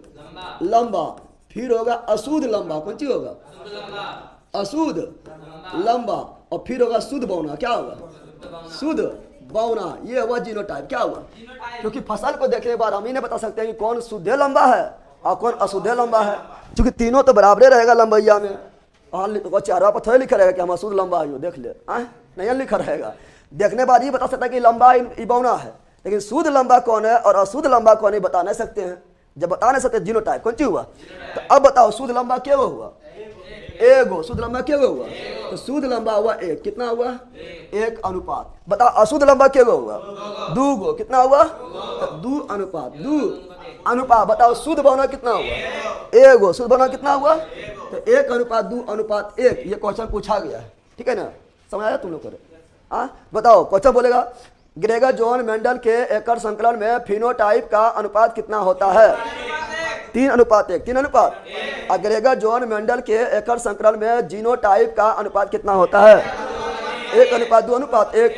लंबा। फिर होगा अशुद्ध लंबा। कौन सी होगा? अशुद्ध लंबा। और फिर होगा शुद्ध बौना। क्या होगा? शुद्ध बौना। ये हुआ जीनोटाइप। क्या हुआ? क्योंकि फसल को देखने के बाद हम ही नहीं बता सकते हैं कि कौन शुद्ध लंबा है और कौन अशुद्ध लंबा है, क्योंकि तीनों तो बराबर रहेगा लंबैया में। और चारों पर थोड़ा लिखा रहेगा कि हम अशुद्ध लंबा है, देख ले, नहीं लिखा रहेगा। देखने बाद ही बता सकता है कि लंबा ही बौना है, लेकिन शुद्ध लंबा कौन है और अशुद्ध लंबा कौन है बता नहीं सकते हैं। जब बता नहीं सकते जीनोटाइप कौन सी हुआ? तो अब बताओ शुद्ध लंबा क्या हुआ? एगो। शुद्ध लंबा क्या हुआ? तो शुद्ध लंबा हुआ 1। कितना हुआ? 1 अनुपात। बताओ अशुद्ध लंबा क्या हुआ? 2 गो। कितना हुआ? तो 2 अनुपात। 2 अनुपात। बताओ शुद्ध बौना कितना हुआ? एगो। शुद्ध बौना कितना हुआ? तो 1 अनुपात 2 अनुपात 1। ये क्वेश्चन पूछा गया है, ठीक है ना? समझ आया तुम लोग को? बताओ क्वेश्चन बोलेगा ग्रेगर जॉन मेंडल के एकल संकलन में फिनोटाइप का अनुपात कितना होता है? 3:1। 3:1। और ग्रेगर जॉन मेंडल के एकल संकलन में जीनोटाइप का अनुपात कितना होता है? 1:2:1।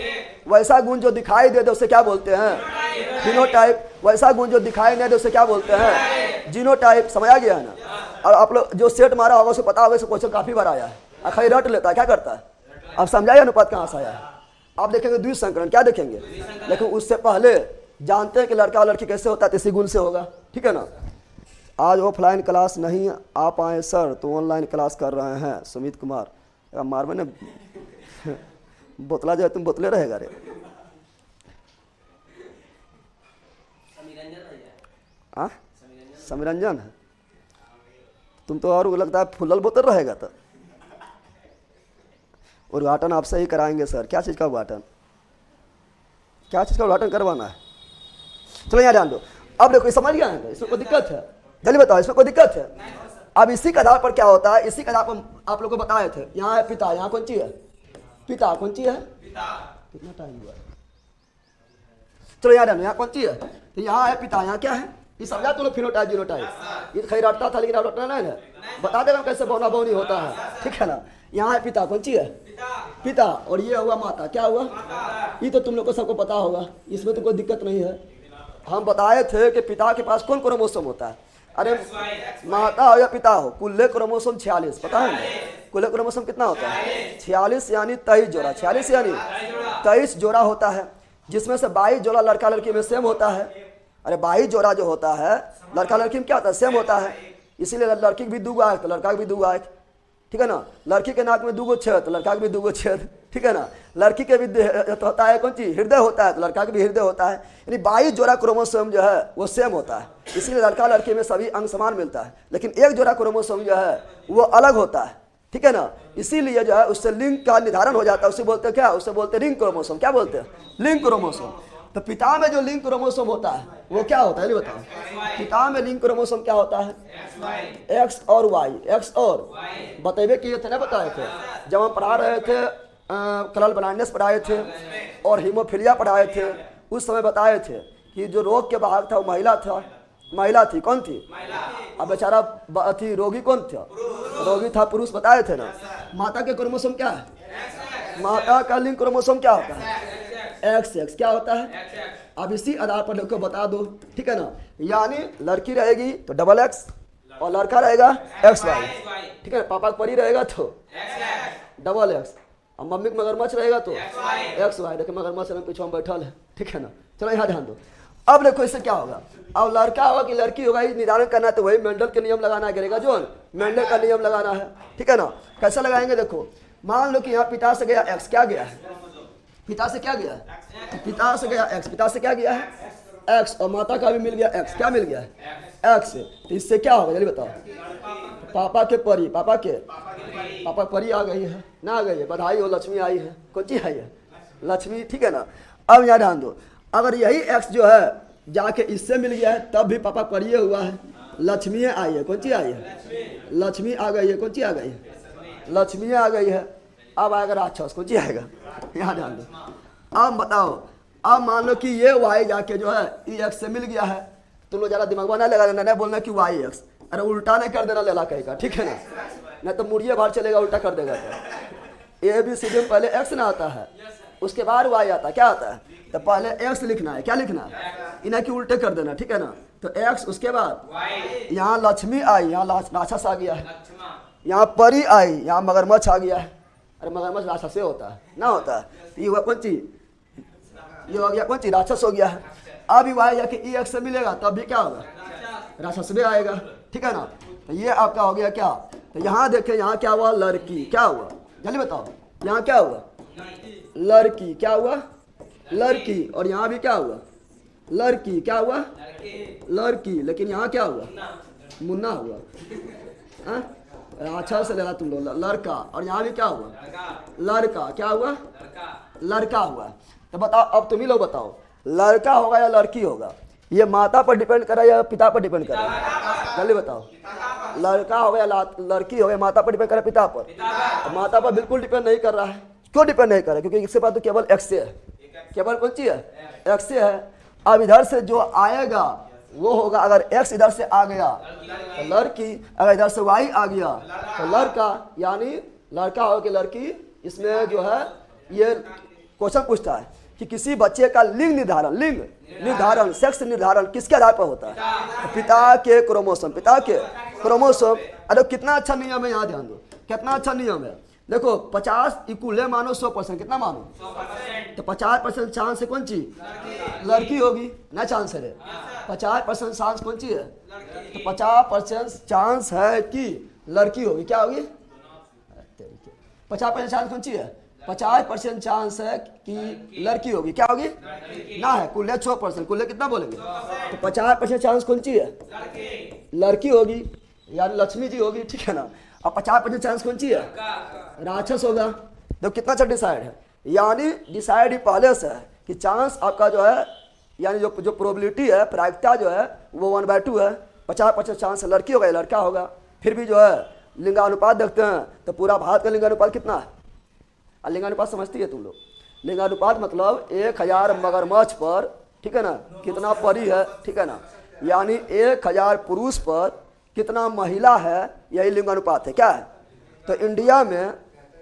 वैसा गुण जो दिखाई दे उसे क्या बोलते हैं? फिनोटाइप। वैसा गुण जो दिखाई नहीं दे उसे क्या बोलते हैं? जीनोटाइप। समझ आ गया है ना? और आप लोग जो सेट मारा होगा उसे पता होगा, क्वेश्चन काफी बार आया है, अखरी रट लेता है, क्या करता है? अब समझाइए अनुपात कहाँ से आया है। आप देखेंगे द्विसंकरण, क्या देखेंगे? लेकिन उससे पहले जानते हैं कि लड़का और लड़की कैसे होता है, इसी गुण से होगा, ठीक है ना? आज ऑफलाइन क्लास नहीं आ पाए सर, तो ऑनलाइन क्लास कर रहे हैं। सुमित कुमार। मार में बोतला जो है तुम बोतले रहेगा रे। हाँ समीरंजन है तुम तो, और लगता है फुल्लल बोतल रहेगा। तो उद्घाटन आपसे ही कराएंगे सर। क्या चीज़ का उद्घाटन? क्या चीज़ का उद्घाटन करवाना है? चलो यहाँ ध्यान दो। अब देखो समझ गया है, इसमें कोई दिक्कत है? जल्दी बताओ, इसमें कोई दिक्कत है? अब इसी के आधार पर क्या होता है, इसी के आधार पर आप लोग को बताए थे। यहाँ है पिता, यहाँ कौन ची है? पिता। कौन ची है? कितना टाइम हुआ? चलो यहाँ ध्यान, यहाँ कौन ची है? तो यहाँ है पिता, यहाँ क्या है? ये समझा तुम लोग फिनोटाइप जीनोटाइप। ये खैर रटता था, लेकिन रटना नहीं है, बता देगा कैसे बौना बौनी होता है, ठीक है ना? यहाँ है पिता, कौन ची है? पिता। और ये हुआ माता, क्या हुआ? ये तो तुम लोग को सबको पता होगा, इसमें तो कोई दिक्कत नहीं है। हम बताए थे कि पिता के पास कौन क्रोमोसोम होता है? अरे माता हो या पिता हो, कुल्ले क्रोमोसोम 46, पता है? कुल्ले क्रोमोसोम कितना होता है? 46 यानी 23 जोड़ा। 46 यानी 23 जोड़ा होता है, जिसमें से 22 जोड़ा लड़का लड़की में सेम होता है। अरे 22 जोड़ा जो होता है लड़का लड़की में क्या होता है? सेम होता है। इसीलिए लड़की की भी 2 आंख तो लड़का की भी 2 आंख, ठीक है ना? लड़की के नाक में 2 छेद तो लड़का के भी 2 छेद, ठीक है ना? लड़की के भी होता है कौन चीज? हृदय होता है, तो लड़का के भी हृदय होता है। यानी 22 जोड़ा क्रोमोसोम जो है वो सेम होता है, इसीलिए लड़का लड़की में सभी अंग समान मिलता है। लेकिन एक जोड़ा क्रोमोसोम जो है वो अलग होता है, ठीक है ना? इसीलिए जो है उससे लिंग का निर्धारण हो जाता है। उसे बोलते हैं क्या? उसे बोलते हैं रिंग क्रोमोसोम। क्या बोलते हैं? लिंग क्रोमोसोम। तो पिता में जो लिंग क्रोमोसोम होता है वो क्या होता है? बताओ, पिता में लिंग क्रोमोसोम क्या होता है? एक्स और वाई। एक्स और बतेबे किए थे ना, बताए थे जब हम पढ़ा रहे थे, कलर ब्लाइंडनेस पढ़ाए थे और हीमोफीलिया पढ़ाए थे। उस समय बताए थे कि जो रोग के बाहर था वो महिला थी। कौन थी? अब बेचारा थी रोगी कौन था? रोगी था पुरुष, बताए थे ना। माता के क्रोमोसोम क्या है? माता का लिंग क्रोमोसोम क्या होता है? XX। क्या होता है? अब इसी आधार पर लोग को बता दो, ठीक है ना? यानी लड़की रहेगी तो XX और लड़का रहेगा XY, ठीक है? पापा का परी रहेगा तो XX और मम्मी का मगरमच्छ रहेगा तो XY। देखो मगरमच्छ पीछे में बैठल है, ठीक है ना? चलो यहाँ ध्यान दो। अब देखो इससे क्या होगा? अब लड़का होगा कि लड़की होगा, ये निर्धारण करना है। तो वही मेंडल के नियम लगाना गिरेगा, जो मेंडल का नियम लगाना है, ठीक है ना? कैसे लगाएंगे? देखो मान लो कि यहाँ पिता से गया X, क्या गया है? पिता से क्या गया? पिता से गया X, पिता से क्या गया है? X, और माता का भी मिल गया X। क्या मिल गया है? X। तो इससे क्या होगा जल्दी बताओ? पापा के परी, पापा परी आ गई है ना? आ गई है, बधाई हो, लक्ष्मी आई है। कौन चीज आई है? लक्ष्मी, ठीक है ना? अब यहाँ ध्यान दो, अगर यही X जो है जाके इससे मिल गया है तब भी पापा परी हुआ है, लक्ष्मी आई है। कौन चीज आई है? लक्ष्मी आ गई है। कौन चीज आ गई है? लक्ष्मी आ गई है। अब आएगा राक्षस, कौन चीज आएगा? यहाँ ध्यान दो। अब बताओ, अब मान लो कि ये Y जाके जो है X से मिल गया है। तुम लोग ज़्यादा दिमाग ना लगा देना, नहीं बोलना कि YX। अरे उल्टा नहीं कर देना लेला कहेगा, ठीक है ना? नहीं तो मुड़िए बाहर चलेगा, उल्टा कर देगा। तो ABCD में पहले X ना आता है, उसके बाद Y आता है। क्या आता है? तो पहले X लिखना है। क्या लिखना है? इन्हें कि उल्टे कर देना, ठीक है ना? तो X, उसके बाद यहाँ लक्ष्मी आई, यहाँ राक्षस आ गया है। यहाँ परी आई, यहाँ मगरमच्छ आ गया है। अरे मगरमच्छ राक्षस से होता है ना? होता है। ये हुआ कौन चीज? ये हो गया कौन चीज? राक्षस हो गया है। अब ये जाके EX से मिलेगा तब भी क्या होगा? राक्षस भी आएगा, ठीक है ना? तो ये आपका हो गया क्या? तो यहाँ देखे, यहाँ क्या हुआ? लड़की। क्या हुआ जल्दी बताओ? यहाँ क्या हुआ? लड़की। क्या हुआ? लड़की। और यहाँ भी क्या हुआ? लड़की। क्या हुआ? लड़की। लेकिन यहाँ क्या हुआ? मुन्ना हुआ। अच्छा से लेना तुम लोग, लड़का। और यहाँ भी क्या हुआ? लड़का। क्या हुआ? लड़का हुआ। तो बताओ, अब तुम ही लोग बताओ, लड़का होगा या लड़की होगा? ये माता पर डिपेंड कर रहा है या पिता पर डिपेंड कर रहा है? जल्दी बताओ। लड़का होगा या लड़की होगा? माता पर डिपेंड कर रहा है, पिता पर? माता पर बिल्कुल डिपेंड नहीं कर रहा है। क्यों डिपेंड नहीं कर रहा है? क्योंकि इसके पास तो केवल X है। केवल कौन सी है, एक्स से है। अब इधर से जो आएगा वो होगा, अगर एक्स इधर से आ गया तो लड़की, अगर इधर से वाई आ गया तो लड़का, यानी लड़का हो कि लड़की। इसमें जो है ये क्वेश्चन पूछता है कि किसी बच्चे का लिंग निर्धारण सेक्स निर्धारण किसके आधार पर होता है? तो पिता के क्रोमोसोम, पिता के क्रोमोसोम। अरे कितना अच्छा नियम है, यहाँ ध्यान दो, कितना अच्छा नियम है। देखो 50 इक्वल मानो 100%, कितना मानो? तो 50% चांस है कौन सी? लड़की होगी ना, चांस है रे 50% चांस कौन सी है? तो 50% चांस है कि लड़की होगी। क्या होगी? 50% चांस कौन सी है? 50% चांस है कि लड़की होगी। क्या होगी? ना है, कुल 100%, कुल कितना बोलेंगे? तो 50% चांस कौन सी है? लड़की होगी, यानी लक्ष्मी जी होगी, ठीक है ना। अब 50% चांस कौन सी है? राक्षस होगा। तो कितना अच्छा डिसाइड है, यानी डिसाइड ही पहले से है कि चांस आपका जो है, यानी जो प्रोबेबिलिटी है, प्रायिकता जो है वो 1/2 है। 50% चांस लड़की होगा या लड़का होगा। फिर भी जो है लिंगानुपात देखते हैं तो पूरा भारत का लिंगानुपात कितना है? लिंगानुपात समझती है तुम लोग? लिंगानुपात मतलब 1000 मगरमच्छ पर, ठीक है ना, कितना परी है, ठीक है ना, यानी 1000 पुरुष पर कितना महिला है, यही लिंगानुपात है। क्या है? तो इंडिया में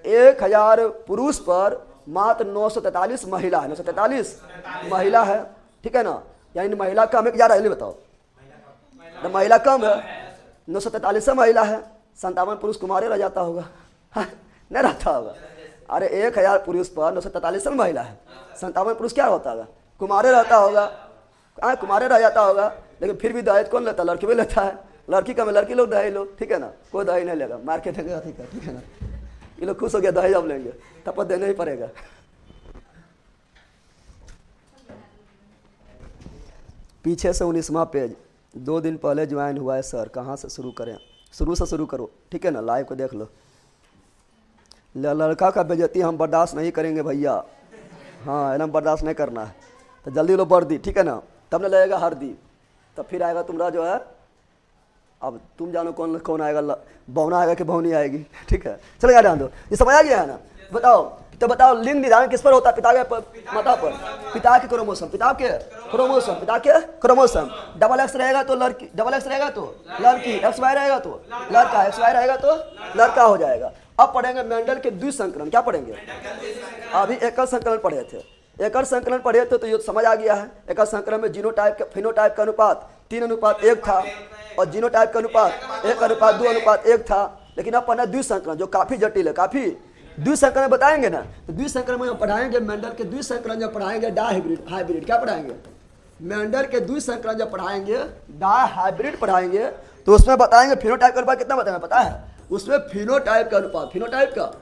1000 पुरुष पर मात्र 943 महिला है, 943 महिला है, ठीक है ना। यानी महिला कम है कि ज़्यादा है, बताओ? तो महिला कम है, 943 महिला है, 57 पुरुष कुमारे रह जाता होगा, नहीं रहता होगा। अरे 1000 पुरुष पर 943 महिला है, 57 पुरुष क्या होता होगा? कुमारे रहता होगा, कुमारे रह जाता होगा। लेकिन फिर भी दहेज कौन लेता है? लड़की भी लेता है। लड़की का में लड़की लोग दहेज लो, ठीक है ना, कोई दहेज नहीं लेगा, मार के देगा, ठीक है ना। ये लोग खुश हो गया, दहेज अब लेंगे, तब पर देना ही पड़ेगा। पीछे से 19वां पेज, 2 दिन पहले ज्वाइन हुआ है सर, कहाँ से शुरू करें? शुरू से शुरू करो, ठीक है ना, लाइव को देख लो। लड़का का बेइज्जती हम बर्दाश्त नहीं करेंगे भैया, हाँ एकदम बर्दाश्त नहीं करना है। तो जल्दी लो वर्दी, ठीक है ना, तब न लगेगा हरदी, तब फिर आएगा तुम्हारा जो है, अब तुम जानो कौन कौन आएगा, बौना आएगा कि बौनी आएगी, ठीक है। चलो यार ध्यान दो, ये समझ आ गया है ना? बताओ, तो बताओ लिंग निर्धारण किस पर होता है? पिता के माता पर, पिता के क्रोमोसोम, पिता के क्रोमोसोम, पिता के क्रोमोसोम। डबल एक्स रहेगा तो लड़की, डबल एक्स रहेगा तो लड़की, XY रहेगा तो लड़का, XY रहेगा तो लड़का हो जाएगा। अब पढ़ेंगे मेंडल के द्विसंकरण। क्या पढ़ेंगे? अभी एकल संकलन पढ़े थे, एकल संकलन पढ़े थे तो ये समझ आ गया है। एकल संकलन में जीनोटाइप का फिनोटाइप का अनुपात 3:1 था, और जीनोटाइप का अनुपात 1:2:1 था। लेकिन अब पढ़ना द्विसंकरण, जो काफी जटिल है, काफी। द्विसंकरण बताएंगे ना, तो द्विसंकरण में हम पढ़ाएंगे मेंडल के द्विसंकरण, जब पढ़ाएंगे डायहाइब्रिड, हाइब्रिड। क्या पढ़ाएंगे? मेंडल के द्विसंकरण जब पढ़ाएंगे, डायहाइब्रिड पढ़ाएंगे, तो उसमें बताएंगे फिनोटाइप का अनुपात कितना बताएंगे, पता है? उसमें फिनोटाइप का अनुपात, फिनोटाइप का,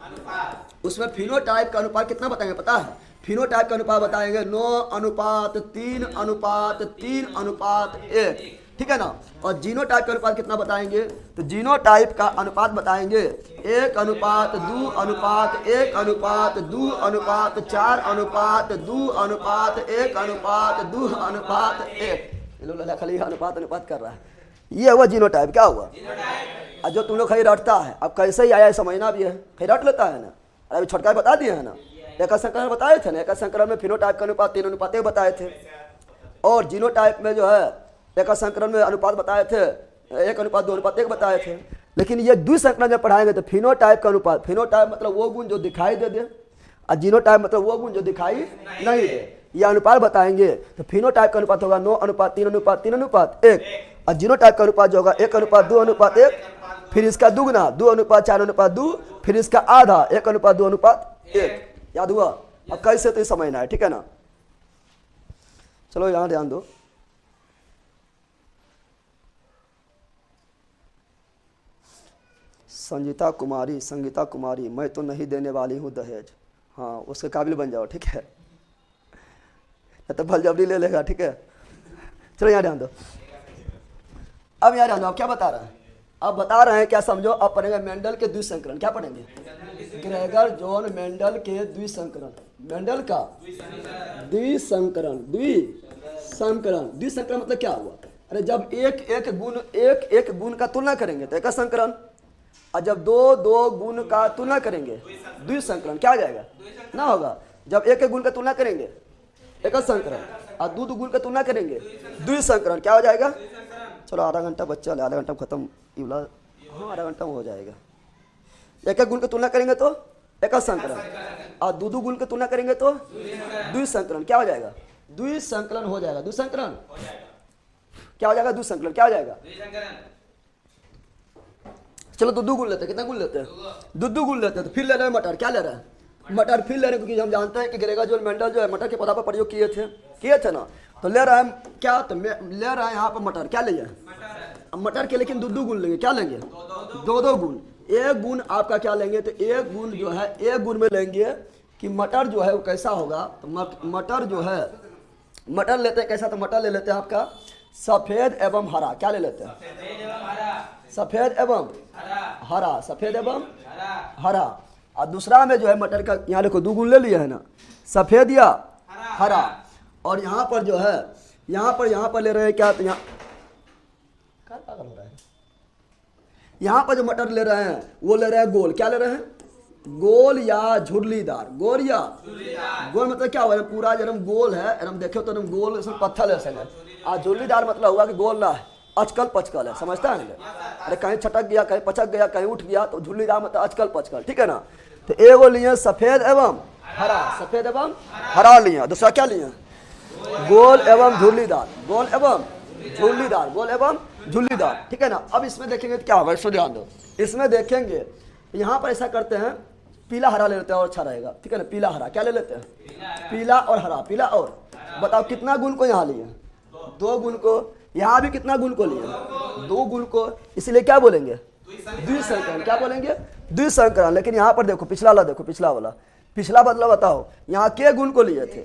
उसमें फिनोटाइप का अनुपात कितना बताएंगे, पता है? फिनोटाइप का अनुपात बताएंगे 9:3:3:1, ठीक है ना। और जीनोटाइप का अनुपात कितना बताएंगे? तो जीनोटाइप का अनुपात बताएंगे 1:2:1:4:2:1:2:1:1। ये लोग खाली अनुपात कर रहा है। ये हुआ जीनोटाइप। क्या हुआ? और जो तुम लोग खाली रटता है, अब कैसे ही आया है समझना भी है, खाली रट लेता है ना। अभी छोटका बता दिए है ना, एकल संकलन बताए थे ना, एकल संकलन में फिनोटाइप का अनुपात 3:1 बताए थे, और जीनोटाइप में जो है एकल संकलन में अनुपात बताए थे 1:2:1 बताए थे। लेकिन ये द्विसंकरण जब पढ़ाएंगे तो फिनोटाइप का अनुपात, फिनोटाइप मतलब वो गुण जो दिखाई दे दे, और जीनोटाइप मतलब वो गुण जो दिखाई नहीं दे, ये अनुपात बताएंगे। तो फिनोटाइप का अनुपात होगा 9:3:3:1, और जीनोटाइप का अनुपात जो होगा 1:2:1, फिर इसका दुगना 2:4:2, फिर इसका आधा 1:2:1। याद हुआ? अब कैसे तो समझना है, ठीक है ना। चलो यहाँ ध्यान दो। संगीता कुमारी, मैं तो नहीं देने वाली हूँ दहेज। हाँ, उसके काबिल बन जाओ, ठीक है, तो भल जबरी ले लेगा, ठीक है। चलो यहाँ ध्यान दो। अब यहाँ ध्यान दो, अब क्या बता रहा है? अब बता रहे हैं, क्या समझो। अब पढ़ेंगे मेंडल के द्विसंकरण। क्या पढ़ेंगे? ग्रेगर जॉन मेंडल के द्विसंकरण, मेंडल का द्विसंकरण। द्विसंकरण मतलब क्या हुआ? अरे जब एक गुण का तुलना करेंगे तो एकल संकरण, और जब दो गुण का तुलना करेंगे द्विसंकरण। क्या आ जाएगा? ना होगा। जब एक गुण का तुलना करेंगे एक संकरण। और दो दो गुण का तुलना करेंगे, द्विसंकरण। क्या हो जाएगा? चलो आधा घंटा बच्चा ले, आधा घंटा में खत्म ये वाला। हाँ आधा घंटा में हो जाएगा। एक एक गुण की तुलना करेंगे तो एक संकरण, और दो दो गुण की तुलना करेंगे तो द्विसंकरण। क्या हो जाएगा? द्विसंकलन हो जाएगा। द्विसंकरण क्या हो जाएगा? द्विसंकलन क्या हो जाएगा? चलो दो गुण लेते हैं। कितना गुण लेते हैं? दो गुण लेते हैं। तो फिर ले रहे हैं मटर। क्या ले रहे हैं? मटर फिर ले रहे हैं, क्योंकि हम जानते हैं कि ग्रेगोर मेंडल जो है मटर के पौधा पर प्रयोग किए थे ना। तो ले रहे हैं क्या? तो ले रहे हैं यहाँ पर मटर। क्या ले मटर के, लेकिन दो गुण लेंगे। क्या लेंगे? दो गुण। एक गुण आपका क्या लेंगे? तो एक गुण जो है, एक गुण में लेंगे कि मटर जो है वो कैसा होगा। तो मटर जो है, मटर लेते हैं कैसा? तो मटर ले लेते हैं आपका सफेद एवं हरा। क्या ले लेते हैं? सफेद एवं हरा। सफेद एवं हरा। और दूसरा में जो है मटर का, यहाँ देखो दो गुण ले लिया है ना, सफेद या हरा। और यहाँ पर जो है, यहाँ पर ले रहे हैं क्या? तो यहाँ क्या पागल हो रहा है? यहाँ पर जो मटर ले रहे हैं वो ले रहे हैं गोल। क्या ले रहे हैं? गोल या झुर्लीदार। गोल या गोल मतलब क्या हुआ? पूरा जन्म गोल है, एकदम देखो तो गोल इसमें पत्थर ऐसे है। और झुर्लीदार मतलब हुआ कि गोल ना है, अचकल पचकल है। समझता है? अरे कहीं छटक गया, कहीं पचक गया, कहीं उठ गया, तो झुर्लीदार मतलब अचकल पचकल। ठीक है ना? तो एगो लिए सफेद एवं हरा। सफेद एवं हरा लिए। दूसरा क्या लिए? गोल एवं झुर्लीदार। गोल एवं झुर्लीदार। गोल एवं झुर्लीदार। ठीक है ना? अब इसमें देखेंगे तो क्या होगा, इसमें ध्यान दो। इसमें देखेंगे यहाँ पर ऐसा करते हैं, पीला हरा ले लेते हैं और अच्छा रहेगा। ठीक है ना? पीला हरा। क्या ले लेते हैं? पीला और हरा। पीला और बताओ कितना गुण को यहाँ लिए? दो गुण को। यहाँ भी कितना गुण को लिए? दो गुण को। इसलिए क्या बोलेंगे? द्विसंकरण। क्या बोलेंगे? द्विसंकरण। लेकिन यहाँ पर देखो पिछला वाला, देखो पिछला वाला, पिछला बदला बताओ। यहाँ के गुण को लिए थे?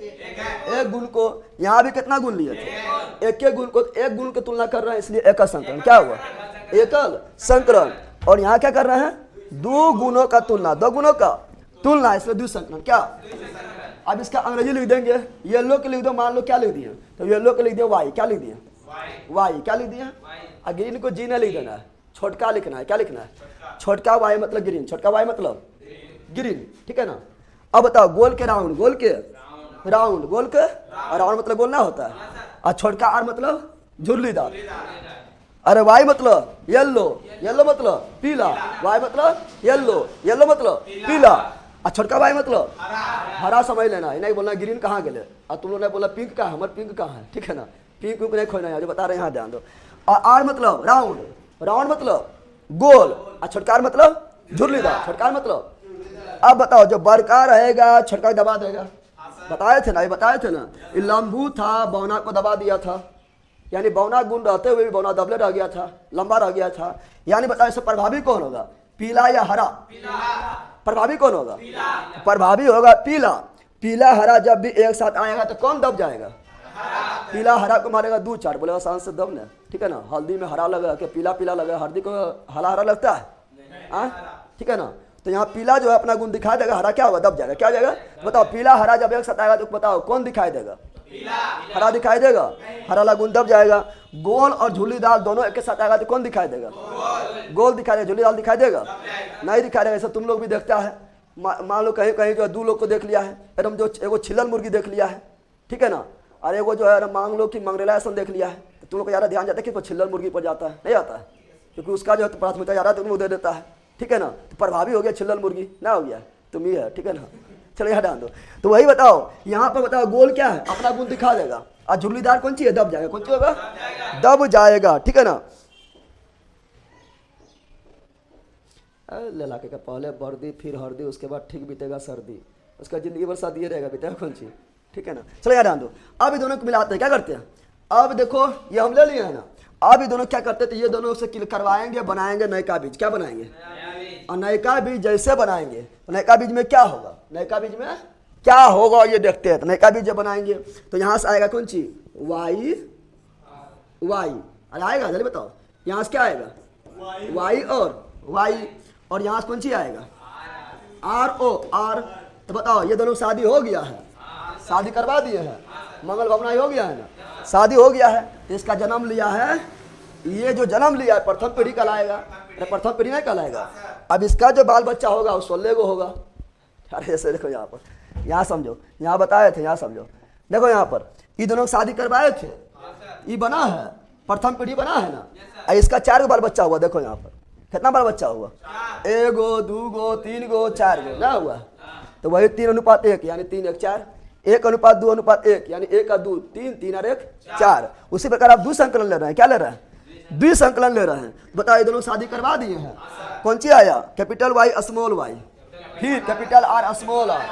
एक गुण को। यहाँ भी कितना गुण लिए थे? एक गुण को। एक गुण की तुलना कर रहे हैं, इसलिए एकल संकरण। क्या हुआ? एकल संकरण। और यहाँ क्या कर रहे हैं? दो गुणों का तुलना। दो गुणों का तुलना, इसलिए द्विसंकरण। क्या? अब इसका अंग्रेजी लिख देंगे। येलो के लिख दो, मान लो क्या लिख दिए? तो येलो के लिख दिए वाई। क्या लिख दिए? वाई। क्या लिख दिए? ग्रीन को जी ने लिख देना है, छोटका लिखना है। क्या लिखना है? छोटका वाई मतलब ग्रीन। छोटका वाई मतलब ग्रीन। ठीक है ना? अब बताओ गोल के राउंड। गोल के राउंड। गोल के राउंड मतलब गोल ना होता है। और छोटका आर मतलब झुर्लीदार। अरे वाई मतलब येलो। येलो मतलब पीला। वाई मतलब येलो। येलो मतलब पीला। और छोटका वाई मतलब हरा। समझ लेना है, नहीं बोलना ग्रीन कहाँ गए। और तुम लोग ने बोला पिंक कहाँ है, हमारे पिंक कहाँ है। ठीक है ना? पिंक नहीं खोना है, जो बता रहे हैं यहाँ ध्यान दो। और आर मतलब राउंड। राउंड मतलब गोल। और छोटकार मतलब झुर्लीदार। छोटकार मतलब। अब बताओ जो बड़का रहेगा छोटका दबा देगा। बताए थे ना, ये बताए थे ना। ये लंबू था, बौना को दबा दिया था। यानी बौना गुण रहते हुए भी बौना दबले रह गया था, लंबा रह गया था। यानी बताओ इससे प्रभावी कौन होगा? पीला या हरा? प्रभावी कौन होगा? प्रभावी होगा पीला। पीला हरा जब भी एक साथ आएगा तो कौन दब जाएगा? पीला हरा को मारेगा दो चार, बोलेगा सांस से दब ने। ठीक है ना? हल्दी में हरा लगा कि पीला पीला लगा, हल्दी को हरा हरा लगता है। ठीक है ना? तो यहाँ पीला जो है अपना गुण दिखाई देगा, हरा क्या होगा? दब जाएगा। क्या हो जाएगा? बताओ पीला हरा जब एक साथ आएगा तो बताओ कौन दिखाई देगा? हरा दिखाई देगा। हरा वाला गुण दब जाएगा। गोल और झुर्लीदार दोनों एक साथ आएगा तो कौन दिखाई देगा? गोल दिखाई देगा। झुर्लीदार दिखाई देगा? नहीं दिखाई देगा। ऐसा तुम लोग भी देखता है। मान लो कहीं कहीं जो है दो लोग को देख लिया है, एकदम जो एगो छिलल मुर्गी देख लिया है। ठीक है ना? और एगो जो है मान लो कि मंगरेला ऐसा देख लिया है, तो तुम लोग को ज़्यादा ध्यान जाता है कि तो छिलल मुर्गी पर जाता है, नहीं आता है, क्योंकि उसका जो है प्राथमिकता ज़्यादा तुम लोग दे देता है। ठीक है ना? तो प्रभावी हो गया छिलल मुर्गी, ना हो गया तुम ही है। ठीक है ना? चलो यहाँ डाल दो। तो वही बताओ, यहाँ पर बताओ गोल क्या है? अपना गुण दिखा देगा। और झुर्लीदार कौन सी है? दब जाएगा। कौन सी होगा? दब जाएगा। ठीक है ना? ललाके का पहले बर्दी फिर हरदी, उसके बाद ठीक बीतेगा सर्दी, उसका जिंदगी भर साथ ये रहेगा। बीतेगा कौन सी? ठीक है ना? चलो यार ध्यान दो। अब ये दोनों को मिलाते हैं। क्या करते हैं? अब देखो ये हम ले लिए है ना। अब ये दोनों क्या करते थे? ये दोनों से करवाएंगे, बनाएंगे नयका बीज। क्या बनाएंगे? और नयका बीज जैसे बनाएंगे तो नयका बीज में क्या होगा? नयका बीज में क्या होगा ये देखते हैं। तो नयका बीज जब बनाएंगे तो यहाँ से आएगा कौन सी? वाई। वाई आएगा, जल्दी बताओ। यहाँ से क्या आएगा? वाई और वाई। और यहाँ से कौन सी आएगा? R O R. तो बताओ ये दोनों शादी हो गया है, शादी करवा दिए हैं, मंगल भवनाई हो गया है ना, शादी हो गया है। इसका जन्म लिया है, ये जो जन्म लिया है प्रथम पीढ़ी कहलाएगा। प्रथम पीढ़ी नहीं कहलाएगा। अब इसका जो बाल बच्चा होगा वो 16 गो होगा। अरे ऐसे देखो यहाँ पर, यहाँ समझो, यहाँ बताए थे, यहाँ समझो। देखो यहाँ पर ये दोनों शादी करवाए थे, ये बना है, प्रथम पीढ़ी बना है ना, और इसका 4 बाल बच्चा हुआ। देखो यहाँ पर कितना बाल बच्चा हुआ, 1 गो 2 गो 3 गो 4 गो ना हुआ। तो वही 3:1 यानी 3 1 4, 1:2:1 यानी 1:2 3, 3 और 1 4। उसी प्रकार आप द्विसंकलन ले रहे हैं, क्या ले रहे हैं, द्विसंकलन ले रहे हैं। बताओ ये दोनों शादी करवा दिए हैं, कौन सी आया, कैपिटल वाई स्मॉल वाई, फिर कैपिटल आर स्मॉल आर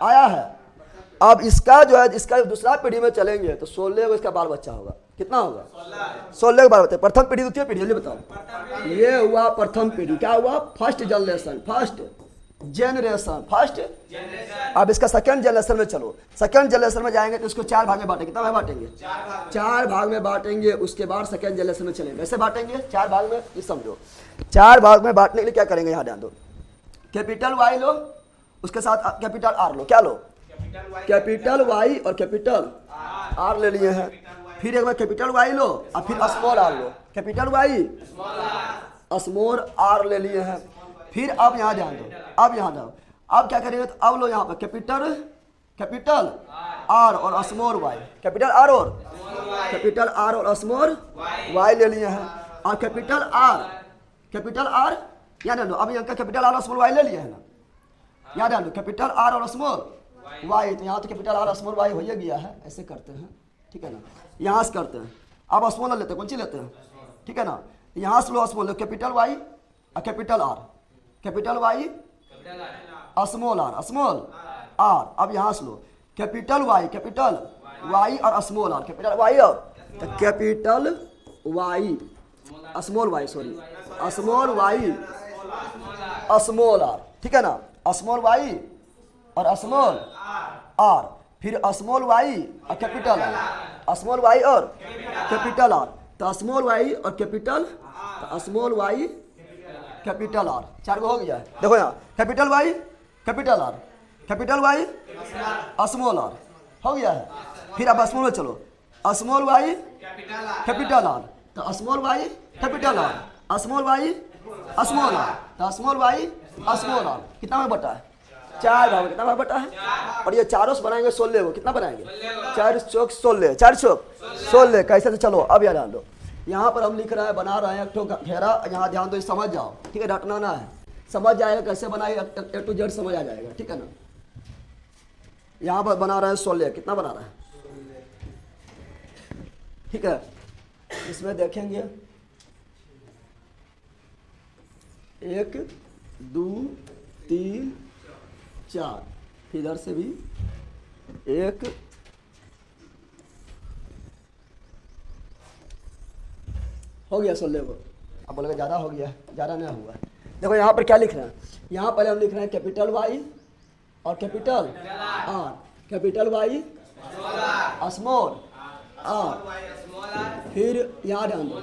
आया है। अब इसका जो है, इसका दूसरा पीढ़ी में चलेंगे तो 16 को इसका बाल बच्चा होगा, कितना होगा, 16 के बाल बच्चा। प्रथम पीढ़ी द्वितीय पीढ़ी, ये बताओ, ये हुआ प्रथम पीढ़ी, क्या हुआ, first generation, first generation, first. अब इसका सेकंड जनरेशन में चलो, सेकंड जनरेशन में जाएंगे तो इसको 4 भाग में बांटेंगे, कितना भाग बांटेंगे, 4 भाग में बांटेंगे। उसके बाद सेकंड जनरेशन में चलेंगे, कैसे बांटेंगे, 4 भाग में, ये समझो। 4 भाग में बांटने के लिए क्या करेंगे, यहाँ ध्यान दो, कैपिटल वाई लो, उसके साथ कैपिटल आर लो, क्या लो, कैपिटल वाई और कैपिटल आर ले लिए हैं। फिर एक बार कैपिटल वाई लो और फिर स्मॉल आर लो, कैपिटल वाई स्मॉल आर ले लिए हैं। फिर अब यहाँ ध्यान दो, अब यहाँ दो, अब क्या करेंगे, तो अब लो यहाँ पर कैपिटल आर और स्मॉल वाई, कैपिटल आर और स्मॉल वाई ले लिए हैं। और कैपिटल आर याद लो, अब यहाँ का कैपिटल आर और स्मॉल वाई ले लिए हैं ना, याद लो, कैपिटल आर और स्मॉल वाई। तो यहाँ तो कैपिटल आर स्मॉल वाई हो गया है, ऐसे करते हैं, ठीक है ना, यहाँ से करते हैं। अब स्मॉल लेते हैं, कौन सी लेते हैं, ठीक है ना, यहाँ से लो स्मॉल लो, कैपिटल वाई और capital R, capital Y small R. अब यहाँ से लो कैपिटल वाई और स्मॉल आर, कैपिटल वाई और capital Y small Y, sorry small Y small R, ठीक है ना, स्मॉल वाई और स्मॉल आर। फिर स्मॉल वाई और कैपिटल आर, स्मॉल वाई और कैपिटल आर। तो स्मॉल वाई और capital, small Y capital R, 4 को हो गया है। देखो यहाँ capital Y capital R, capital Y small R हो गया है। फिर अब स्मॉल में चलो, स्मॉल वाई कैपिटल आर, तो small Y capital R, small Y small R, तो स्मॉल वाई स्मॉल आर। कितना में बटा है, 4 भाग में, कितना भाग बटा है। और ये चारों से बनाएंगे 16 को, कितना बनाएंगे, 4 चौक 16, 4 चौक 16, कैसे। तो चलो अब याद ध्यान दो, यहाँ पर हम लिख रहे हैं, बना रहे हैं एक ठो घेरा, यहाँ ध्यान दो, समझ जाओ, ठीक है, रटना ना है, समझ जाएगा कैसे बनाए, A to Z समझ आ जाएगा, ठीक है ना। यहाँ पर बना रहे हैं 16, कितना बना रहे हैं, ठीक है। इसमें देखेंगे 1 2 3 4, इधर से भी 1 हो गया 16 को। अब बोलेगा ज़्यादा हो गया, ज़्यादा नहीं हुआ। देखो यहाँ पर क्या लिख रहे हैं, यहाँ पहले हम लिख रहे हैं कैपिटल वाई और capital R, capital Y small R. फिर यहाँ ध्यान दो,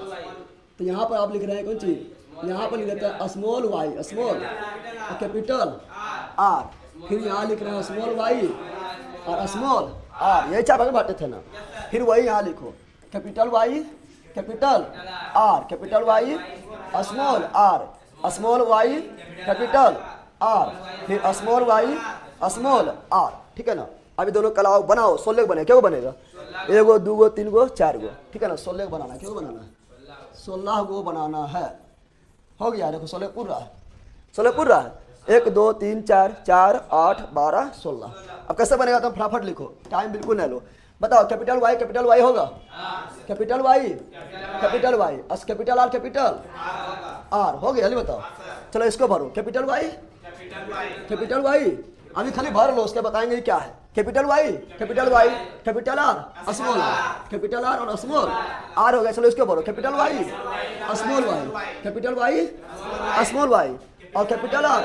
तो यहाँ पर आप लिख रहे हैं कौन चीज़, यहाँ पर लिख लेते हैं स्मॉल वाई स्मॉल और कैपिटल आर। फिर यहाँ लिख रहे हैं स्मॉल वाई और स्मॉल आर, यही 4 भाग में बांटे थे ना। फिर वही यहाँ लिखो capital Y capital R, capital Y small R, small Y capital R, फिर स्मॉल वाई स्मॉल आर, ठीक है ना। अभी दोनों कलाओ बनाओ, 16 बने, क्या बनेगा, 1 गो 2 गो 3 गो 4 गो, ठीक है ना। 16 बनाना है, क्यों बनाना है, 16 गो बनाना है, हो गया। देखो 16 पूरा है, 16 पूरा है, 1 2 3 4 4 8 12 16। अब कैसे बनेगा, तो फटाफट लिखो, टाइम बिल्कुल नहीं लो। बताओ कैपिटल वाई होगा, कैपिटल वाई कैपिटल आर हो गया, जल्दी बताओ। चलो इसको भरो, कैपिटल वाई अभी खाली भर लो, उसके बताएंगे क्या है। Capital Y capital R small R, capital R और स्मॉल आर हो गया। चलो इसको भरो, capital Y small Y, capital Y small Y और कैपिटल आर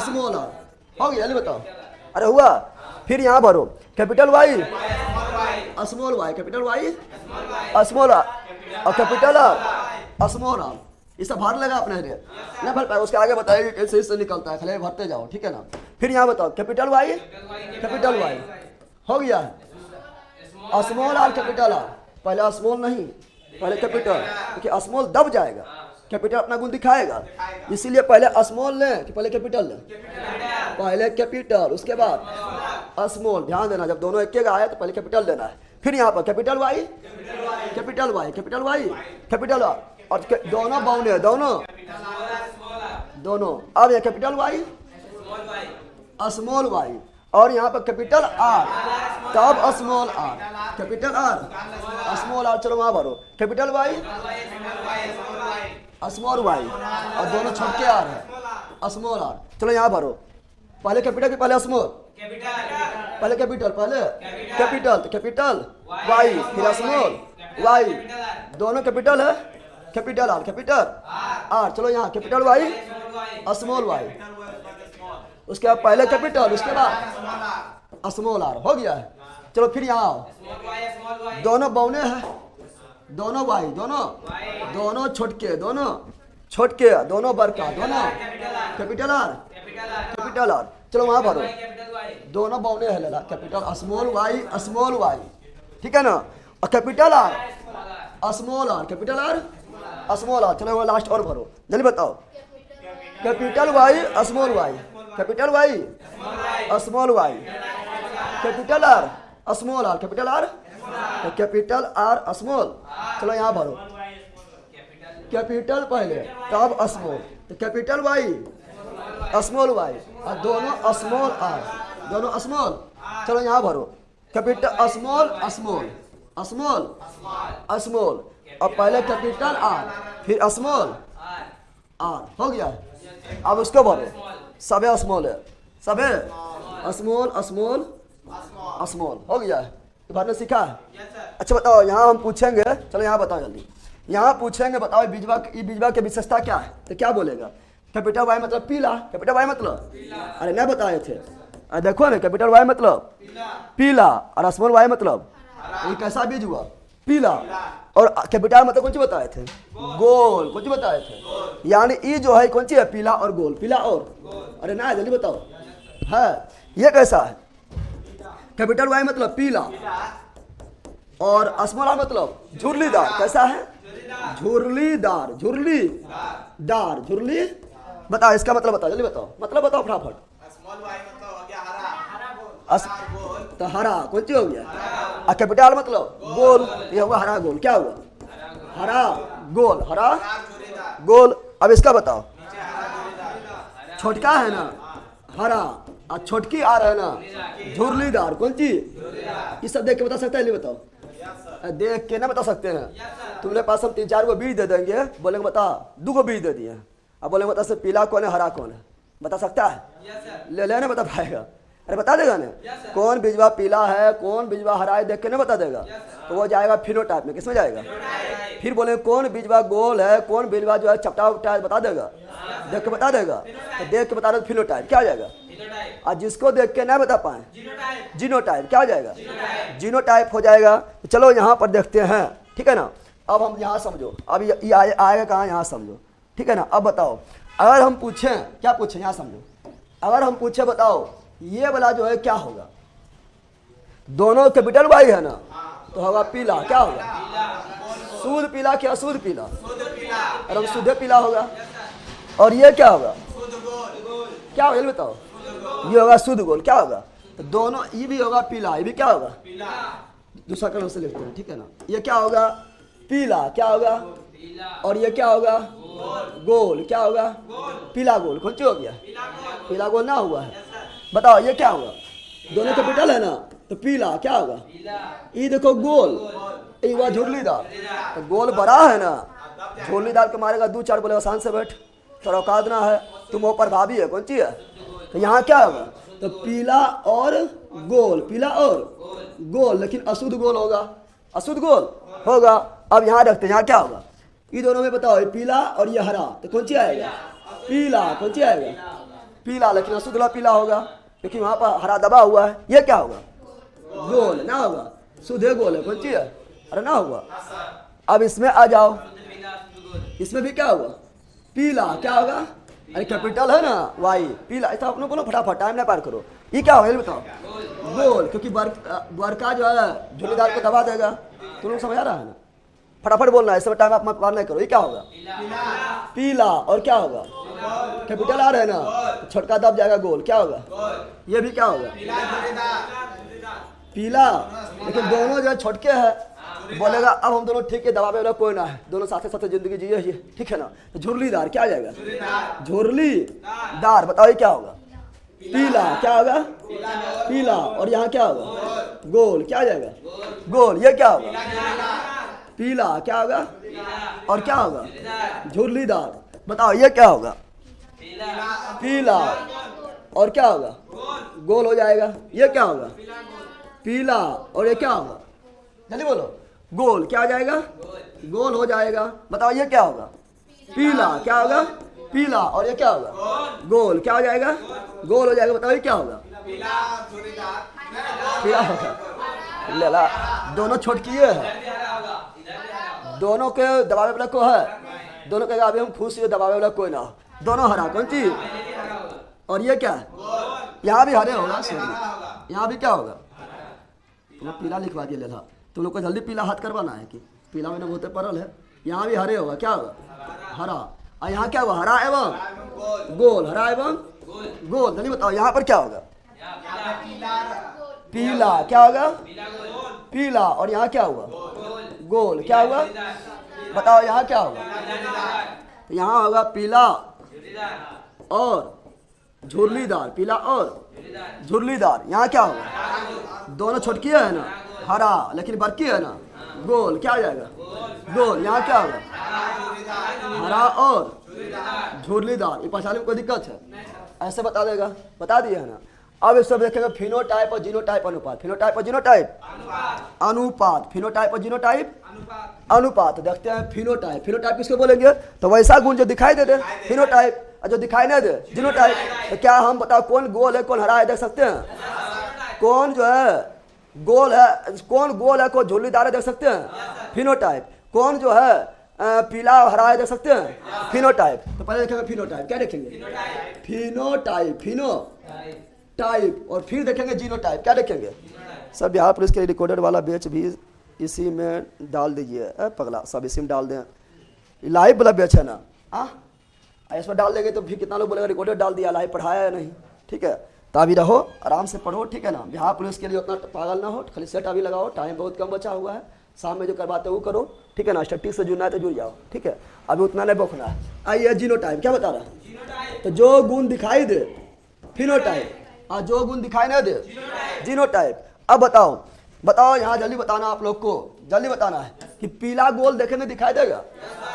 स्मॉल आर हो गया, जल्दी बताओ। अरे हुआ। फिर यहाँ भरो capital Y small Y, capital Y small R और कैपिटल आर स्मॉल आर। ये सब भर लगा अपने नहीं भर पाए, उसके आगे बताइए कैसे इससे निकलता है, खाली भरते जाओ, ठीक है ना। फिर यहाँ बताओ कैपिटल वाई हो गया है, स्मॉल आर कैपिटल आर, पहले स्मॉल नहीं पहले कैपिटल, क्योंकि स्मॉल दब जाएगा, कैपिटल अपना गुण दिखाएगा, इसीलिए पहले स्मॉल लें कि पहले कैपिटल लें, पहले कैपिटल उसके बाद स्मॉल। ध्यान देना, जब दोनों एक के आया तो पहले कैपिटल लेना है, फिर यहाँ पर capital Y, capital Y, capital Y, capital R, और दोनों बाउंड है, दोनों अब ये कैपिटल वाई, स्मॉल वाई, और यहाँ पर कैपिटल आर, तब small R, capital R, small R. चलो वहां भरो, कैपिटल वाई, स्मॉल वाई, और दोनों छोटे आर है, स्मॉल आर। चलो यहाँ भरो, पहले कैपिटल के पहले स्मॉल, पहले कैपिटल, पहले कैपिटल, तो कैपिटल वाई, फिर स्मॉल वाई, दोनों कैपिटल है, कैपिटल आर, कैपिटल आर। चलो यहाँ कैपिटल वाई, स्मॉल वाई, उसके बाद पहले कैपिटल, उसके बाद स्मॉल आर, हो गया है। चलो फिर यहाँ आओ, दोनों बौने हैं, दोनों वाई, दोनों छोटके, दोनों बड़का, दोनों कैपिटल आर, कैपिटल आर। चलो वहां भरो, दोनों बौने है लेला, capital small Y, small Y, ठीक है ना, और capital R, small R, capital R, small R. चलो वहां लास्ट और भरो, जल्दी बताओ, capital Y, small Y, capital Y, small Y, capital R, small R, capital R, capital R, small. चलो यहाँ भरो, कैपिटल पहले तब स्मॉल, तो कैपिटल वाई, स्मॉल वाई, और दोनों स्मॉल आर, दोनों स्मॉल। चलो यहाँ भरो, capital small, small, small, small, और पहले कैपिटल आर, फिर स्मॉल आर, हो गया। अब उसको भरो, सबे स्मॉल है, सबे स्मॉल, स्मॉल, स्मॉल, हो गया है। तो भरना सीखा है? अच्छा बताओ, यहाँ हम पूछेंगे, चलो यहाँ बताओ जल्दी, यहाँ पूछेंगे, बताओ बीजवा की विशेषता क्या है, तो क्या बोलेगा? कैपिटल वाई मतलब पीला, कैपिटल वाई मतलब, अरे नहीं बताए थे, अरे देखो ना, कैपिटल वाई मतलब पीला, और स्मॉल वाई मतलब ये कैसा बीज हुआ? पीला। और कैपिटल मतलब कौन सी बताए थे? गोल। कौन सी बताए थे? यानी ई जो है कौन सी है? पीला और गोल, पीला और, अरे ना जल्दी बताओ, है ये कैसा है? कैपिटल वाई मतलब पीला, और स्मॉल वाई मतलब झुर्लीदार। कैसा है? झुर्लीदार, झुर्लीदार, झुर्ली। बताओ इसका मतलब, बताओ जल्दी बताओ, मतलब बताओ फटाफट। स्मॉल वाई मतलब हो गया हरा, तो हरा कौन सी हो गया? और कैपिटल मतलब गोल, ये होगा हरा गोल। क्या हुआ? हरा गोल, हरा गोल। अब इसका बताओ, छोटका है ना हरा, और छोटकी आ रहा है ना झुर्लीदार। कौन सी? ये सब देख के बता सकते हैं? नहीं बताओ, देख के ना बता सकते हैं? तुम्हारे पास हम 3-4 को बीज दे देंगे, बोलेंगे बता, 2 को बीज दे दिए, अब बोलेंगे बता सर पीला कौन है हरा कौन है, बता सकता है? ले लेना बता पाएगा? अरे बता देगा ना, कौन बीजवा पीला है कौन बीजवा हरा है, देख के ना बता देगा। तो वो जाएगा फिनोटाइप में, किसमें जाएगा? फिर बोले कौन बीजवा गोल है कौन बीजवा जो है चपटा उपटा है, बता देगा, देख के बता देगा। तो देख के बता रहे फिनोटाइप, क्या हो जाएगा? और जिसको देख के ना बता पाए, जीनोटाइप। क्या हो जाएगा? जीनोटाइप हो जाएगा। तो चलो यहाँ पर देखते हैं, ठीक है ना। अब हम यहाँ समझो, अब ये आएगा कहाँ, यहाँ समझो, ठीक है ना। अब बताओ, अगर हम पूछें, क्या पूछें यहाँ समझो, अगर हम पूछे बताओ ये वाला जो है क्या होगा? दोनों कैपिटल वाई है ना, तो होगा पीला। क्या होगा? शुद्ध पीला क्या अशुद्ध पीला? और हम शुद्ध पीला होगा। और ये क्या होगा? क्या होगा बताओ? ये होगा शुद्ध गोल। क्या होगा? तो दोनों, ये भी होगा पीला, ये भी क्या होगा? दूसरा कलर से लिखते हैं, ठीक है ना। ये क्या होगा? पीला। क्या होगा? और ये क्या होगा? गोल। क्या होगा? पीला गोल। कौन सी हो गया? पीला गोल ना हुआ है। बताओ ये क्या होगा? दोनों कैपिटल है ना, तो पीला। क्या होगा? ये देखो गोल, ये हुआ झुर्लीदार। तो गोल बड़ा है ना, झुर्लीदार के मारेगा 2-4 बोले आसान से बैठ, तो औकात ना है, तुम वो प्रभावी है। कौन सी है? तो यहाँ क्या होगा? तो पीला और गोल, पीला और गोल, लेकिन अशुद्ध गोल होगा, अशुद्ध गोल होगा। अब यहाँ रखते हैं, यहाँ क्या होगा? ये दोनों में बताओ, ये पीला और ये हरा, तो कौन सी आएगा? पीला। कौन सी आएगा? पीला, लेकिन अशुद्ध वाला पीला होगा, क्योंकि वहाँ पर हरा दबा हुआ है। ये क्या होगा? गोल ना होगा, शुद्ध गोल है। कौन सी है? अरे ना होगा। अब इसमें आ जाओ, इसमें भी क्या होगा? पीला। क्या होगा? अरे कैपिटल है ना वाई, पीला। ऐसा अपने बोलो फटाफट, टाइम ना पार करो। ये क्या होगा? ये बताओ, गोल, क्योंकि बरका जो है झुर्लीदार को दबा देगा। तुम लोग समझ आ रहा है ना? फटाफट बोलना है, इस समय टाइम आप मत पार नहीं करो। ये क्या होगा? पीला। और क्या होगा? कैपिटल आर है ना, तो छोटका दब जाएगा गोल, क्या होगा? ये भी क्या होगा? पीला। लेकिन दोनों जो है छोटके हैं, तो बोलेगा अब हम दोनों ठीक है, दबावे वाला कोई ना है, दोनों साथ साथ जिंदगी जिए ये, ठीक है ना। तो झुर्लीदार क्या आ जाएगा? झुर्लीदार। बताओ ये क्या होगा? पीला। क्या होगा? पीला। और यहाँ क्या होगा? गोल। क्या आ जाएगा? गोल। ये क्या होगा? पीला। क्या होगा? और क्या होगा? झुर्लीदार। बताओ ये क्या होगा? पीला। और क्या होगा? गोल हो जाएगा। ये क्या होगा? पीला। और ये क्या होगा? जल्दी बोलो। गोल। क्या हो जाएगा? गोल हो जाएगा। बताओ ये क्या होगा? पीला। क्या होगा? पीला। और ये क्या होगा? गोल। क्या हो जाएगा? गोल हो जाएगा। बताओ ये क्या होगा? पीला होगा। लेला दोनों छोटकी है, दोनों के दबावे वाला को है, दोनों कहेगा अभी हम खुश हुए, दबावे वाला कोई ना हो, दोनों हरा। कौन चीज? और ये क्या है? यहाँ भी हरे होगा। सॉरी, यहाँ भी क्या होगा? तुम पीला लिखवा दिया लेला, तुम लोग को जल्दी पीला हाथ करवाना है कि पीला मैंने बहुत परल है। यहाँ भी हरे होगा। क्या होगा? हरा। और यहाँ क्या होगा? हरा एवं गोल। हरा एवं गोल। जल्दी बताओ यहाँ पर क्या होगा? पीला। क्या होगा? पीला। और यहाँ क्या हुआ? गोल। क्या हुआ? बताओ यहाँ क्या होगा? यहाँ होगा पीला और झुर्लीदार। पीला और झुर्लीदार। यहाँ क्या होगा? दोनों छोटकी है ना, हरा, लेकिन बड़की है ना, गोल। क्या आ जाएगा? गोल। यहाँ क्या होगा? हरा और झुर्लीदार। ये पहचाने में कोई दिक्कत है? ऐसे बता देगा, बता दिया है ना। अब इस सब देखेंगे फिनोटाइप और जीनोटाइप अनुपात। फिनोटाइप और जीनोटाइप अनुपात। फिनोटाइप और जीनोटाइप अनुपात। देखते हैं फिनोटाइप। फिनोटाइप किसको बोलेंगे? तो वैसा गुण जो दिखाई दे दे फिनोटाइप, और जो दिखाई नहीं दे जीनोटाइप। तो क्या हम बताओ कौन गोल है कौन हरा है? देख सकते हैं। कौन जो है गोल है, कौन गोल है, कौन झुर्लीदार है, देख सकते हैं। फिनोटाइप। कौन जो है पीला हरा है, देख सकते हैं। फिनोटाइप। तो पहले देखेंगे फिनोटाइप। क्या देखेंगे? फिनोटाइप। फिनोटाइप। और फिर देखेंगे जीनोटाइप। क्या देखेंगे? सब बिहार पुलिस के रिकॉर्डेड वाला बैच भी इसी में डाल दीजिए। पगला सब इसी में डाल दें, लाइव वाला बैच है ना। इसमें डाल देंगे तो फिर कितना लोग बोलेगा रिकॉर्डेड डाल दिया, लाइव पढ़ाया है नहीं। ठीक है, तो अभी रहो, आराम से पढ़ो, ठीक है ना। बिहार पुलिस के लिए उतना पागल ना हो, खाली सेट अभी लगाओ, टाइम बहुत कम बचा हुआ है। शाम में जो करवाते हो वो करो, ठीक है ना। स्टैटिस्टिक्स से जुड़ना है तो जुड़ जाओ, ठीक है। अभी उतना नहीं बौखना है। आइए जीनोटाइप। क्या बता रहा है? तो जो गुण दिखाई दे फिनोटाइप, और जो गुण दिखाई नहीं दे जीनोटाइप। अब बताओ, बताओ यहाँ जल्दी बताना, आप लोग को जल्दी बताना है कि पीला गोल देखे में दिखाई देगा।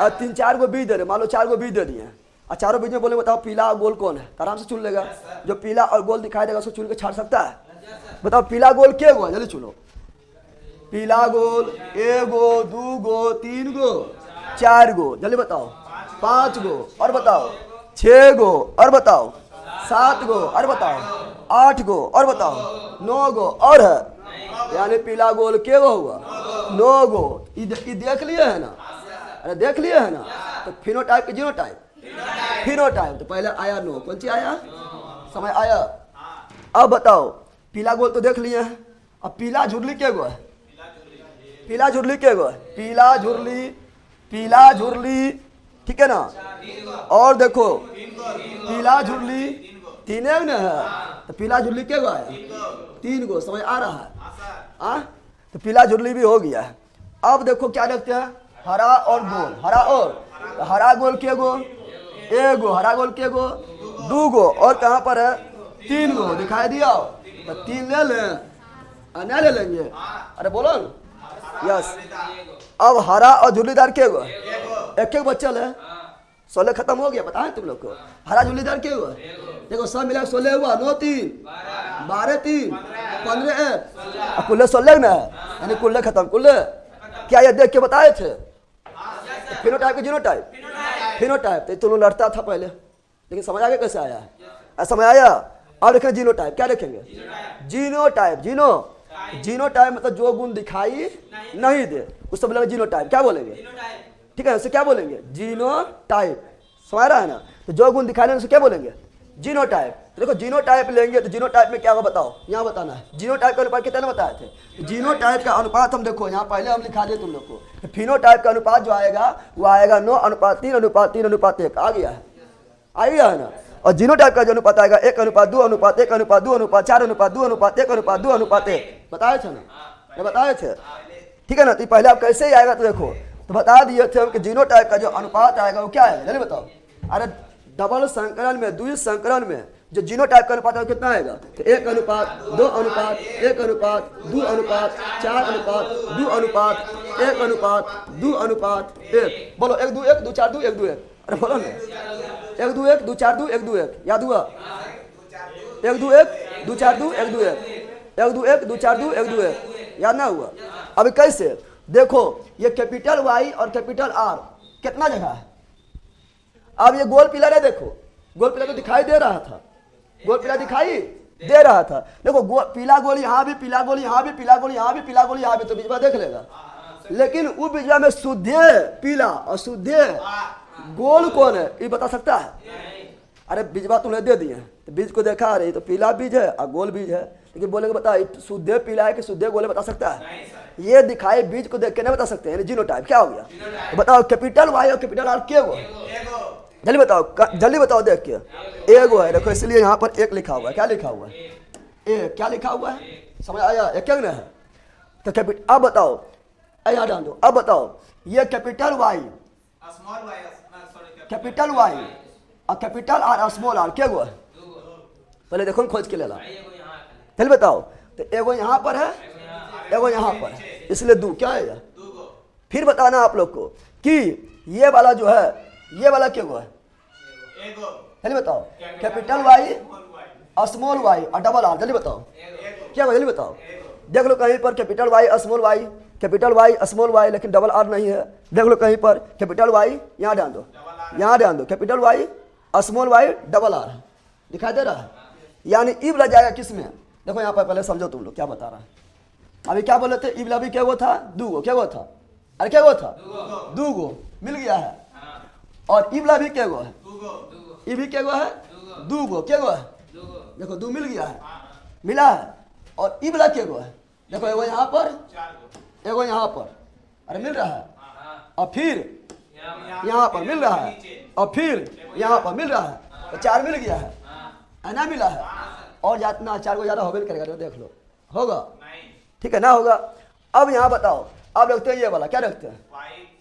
और 3-4 गो बीज दे रहे, मान लो 4 गो बीज दे दिए, और चारों बीज में बोले बताओ पीला और गोल कौन है, तो आराम से चुन लेगा। जो पीला और गोल दिखाई देगा उसको चुन के छाड़ सकता है। बताओ पीला गोल क्या गो है? जल्दी चुनो। पीला गोल 1 गो, 2 गो, 3 गो, 4 गो। जल्दी बताओ। 5 गो। और बताओ 6 गो। और बताओ 7 गो। और बताओ 8 गो। और बताओ 9 गो। और है यानी पीला गोल के गो हुआ? 9 गो। ये देख लिए है ना? अरे देख लिए है ना। तो फिनोटाइप के जीनोटाइप। फिनोटाइप तो पहले आया 9, कौन सी आया? समय आया। अब बताओ पीला गोल तो देख लिए हैं, अब पीला झुर्ली के गो है? पीला झुर्ली के गो है? पीला झुर्ली, पीला झुर्ली, ठीक है ना। और देखो पीला झुर्ली 3 है, तो पीला झुर्ली के गो है? 3 गो। समझ आ रहा है? तो पीला झुर्ली भी हो गया है। अब देखो क्या देखते हैं, हरा और गोल। हरा और तो हरा गोल के गो? 1 गो। हरा गोल के गो? 2 गो। और कहाँ पर है? 3 गो। दिखाई दिया तो 3 ले लें, नहीं ले लेंगे? अरे बोलो न। यस। अब हरा और झुर्लीदार के गो? 1 बच्चल है, 16 खत्म हो गया। बताएं तुम लोग को हरा झुर्लीदार के गो? देखो सब मिला 16 हुआ, 9 3 12 3 15 1 कुल्ले 16 ना, यानी कुल्ले खत्म। कुल्ले क्या ये देख के बताए थे? फिनोटाइप के जीनोटाइप। फिनोटाइप तो तुम लड़ता था पहले, लेकिन समझ आ गया कैसे आया है? समझ आया। अब देखें जीनोटाइप। क्या देखेंगे? जीनोटाइप। जीनोटाइप मतलब जो गुण दिखाई नहीं दे उसको बोलेंगे जीनोटाइप। क्या बोलेंगे? ठीक है, उसे क्या बोलेंगे? जीनोटाइप। समझ रहा है ना। तो जो गुण दिखाई नहीं उसे क्या बोलेंगे? जीनोटाइप। तो देखो जीनोटाइप लेंगे तो जीनोटाइप में क्या होगा बताओ, यहाँ बताना है। जीनोटाइप का अनुपात कितने बताए थे? तो जीनोटाइप का अनुपात हम देखो यहाँ पहले हम लिखा दिए तुम लोग को। फिनोटाइप का अनुपात जो आएगा वो आएगा 9:3:3:1 आ गया है। आ गया है ना। और जीनोटाइप का जो अनुपात आएगा 1:2:1:4:2:4:2:1 बताए थे ना, ये बताए थे, ठीक है ना। तो पहले आप कैसे ही आएगा तो देखो, तो बता दिए थे हम कि जीनोटाइप का जो अनुपात आएगा वो क्या है, जल्दी बताओ। अरे डबल संकरण में, द्वितीय संकरण में जो जीनोटाइप का अनुपात है कितना आएगा, तो 1:2:1:4:2:1 बोलो 1:2:1:2:4:2:1 अरे बोलो ना 1:2:1:2:4:2:1 याद हुआ, 1:2:1:2:4:2:1 1:2:1:2:4:2:1 याद ना हुआ। अभी कैसे देखो, ये कैपिटल वाई और कैपिटल आर कितना जगह है। अब ये गोल पिलर है, देखो गोल पिलर तो दिखाई दे रहा था, गोल पिलर दिखाई दे रहा था। देखो पीला गोल यहाँ भी, पीला गोल यहाँ भी, पीला गोल यहाँ भी, पीला गोल यहाँ भी, तो बीजवा देख लेगा। लेकिन वो बीजवा में शुद्ध पीला और शुद्ध गोल कौन है, ये बता सकता है। अरे बीजवा तुमने दे दिए, तो बीज को देखा, अरे तो पीला बीज है और गोल बीज है, लेकिन बोलेंगे बता शुद्ध पीला है कि शुद्ध गोल है, बता सकता है। ये दिखाई बीज को देख के नहीं बता सकते हैं। जीनोटाइप क्या हो गया, तो बताओ कैपिटल वाई और कैपिटल आर क्या हुआ, जल्दी बताओ, जल्दी बताओ देख के। एगो है, देखो इसलिए यहाँ पर एक लिखा हुआ है, क्या लिखा हुआ है, ए क्या लिखा हुआ है, समझ आया, एक क्या है। तो कैपिटल, अब बताओ, यहाँ डाल दो, अब बताओ ये कैपिटल वाई, कैपिटल वाई और कैपिटल आर स्मॉल आर क्या हुआ है, पहले देखो खोज के लेला, जल्दी बताओ। तो एगो यहाँ पर है, एगो यहाँ पर है, इसलिए दो क्या है। फिर बताना आप लोग को कि ये वाला जो है, ये वाला क्या हुआ है, जल्दी बताओ। कैपिटल वाई स्मॉल वाई और डबल आर, जल्दी बताओ क्या हुआ, जल्दी बताओ। देख लो कहीं पर capital Y small Y, capital Y small Y, लेकिन डबल आर नहीं है। देख लो कहीं पर कैपिटल वाई, यहाँ ध्यान दो, यहाँ ध्यान दो, capital Y small Y double R दिखाई दे रहा है। यानी ई लग जाएगा किस में, देखो यहाँ पर पहले समझो तुम लोग क्या बता रहा है। अभी क्या बोले थे, इबला भी क्या हुआ था, दूगो क्या हुआ था, अरे क्या हुआ था, दूगो मिल गया है। और इबला भी क्या हुआ है, ये भी क्या हुआ है, दूगो क्या हुआ है, देखो दो मिल गया है, मिला है। और इबला क्या हुआ है, देखो एगो यहाँ पर, एगो यहाँ पर, अरे मिल रहा है। और फिर यहाँ पर मिल रहा है, और फिर यहाँ पर मिल रहा है, तो चार मिल गया है ना, मिला है। और जितना चार को ज़्यादा हो भी करेगा, देख लो होगा, ठीक है ना होगा। अब यहाँ बताओ, अब रखते हैं ये वाला, क्या रखते हैं,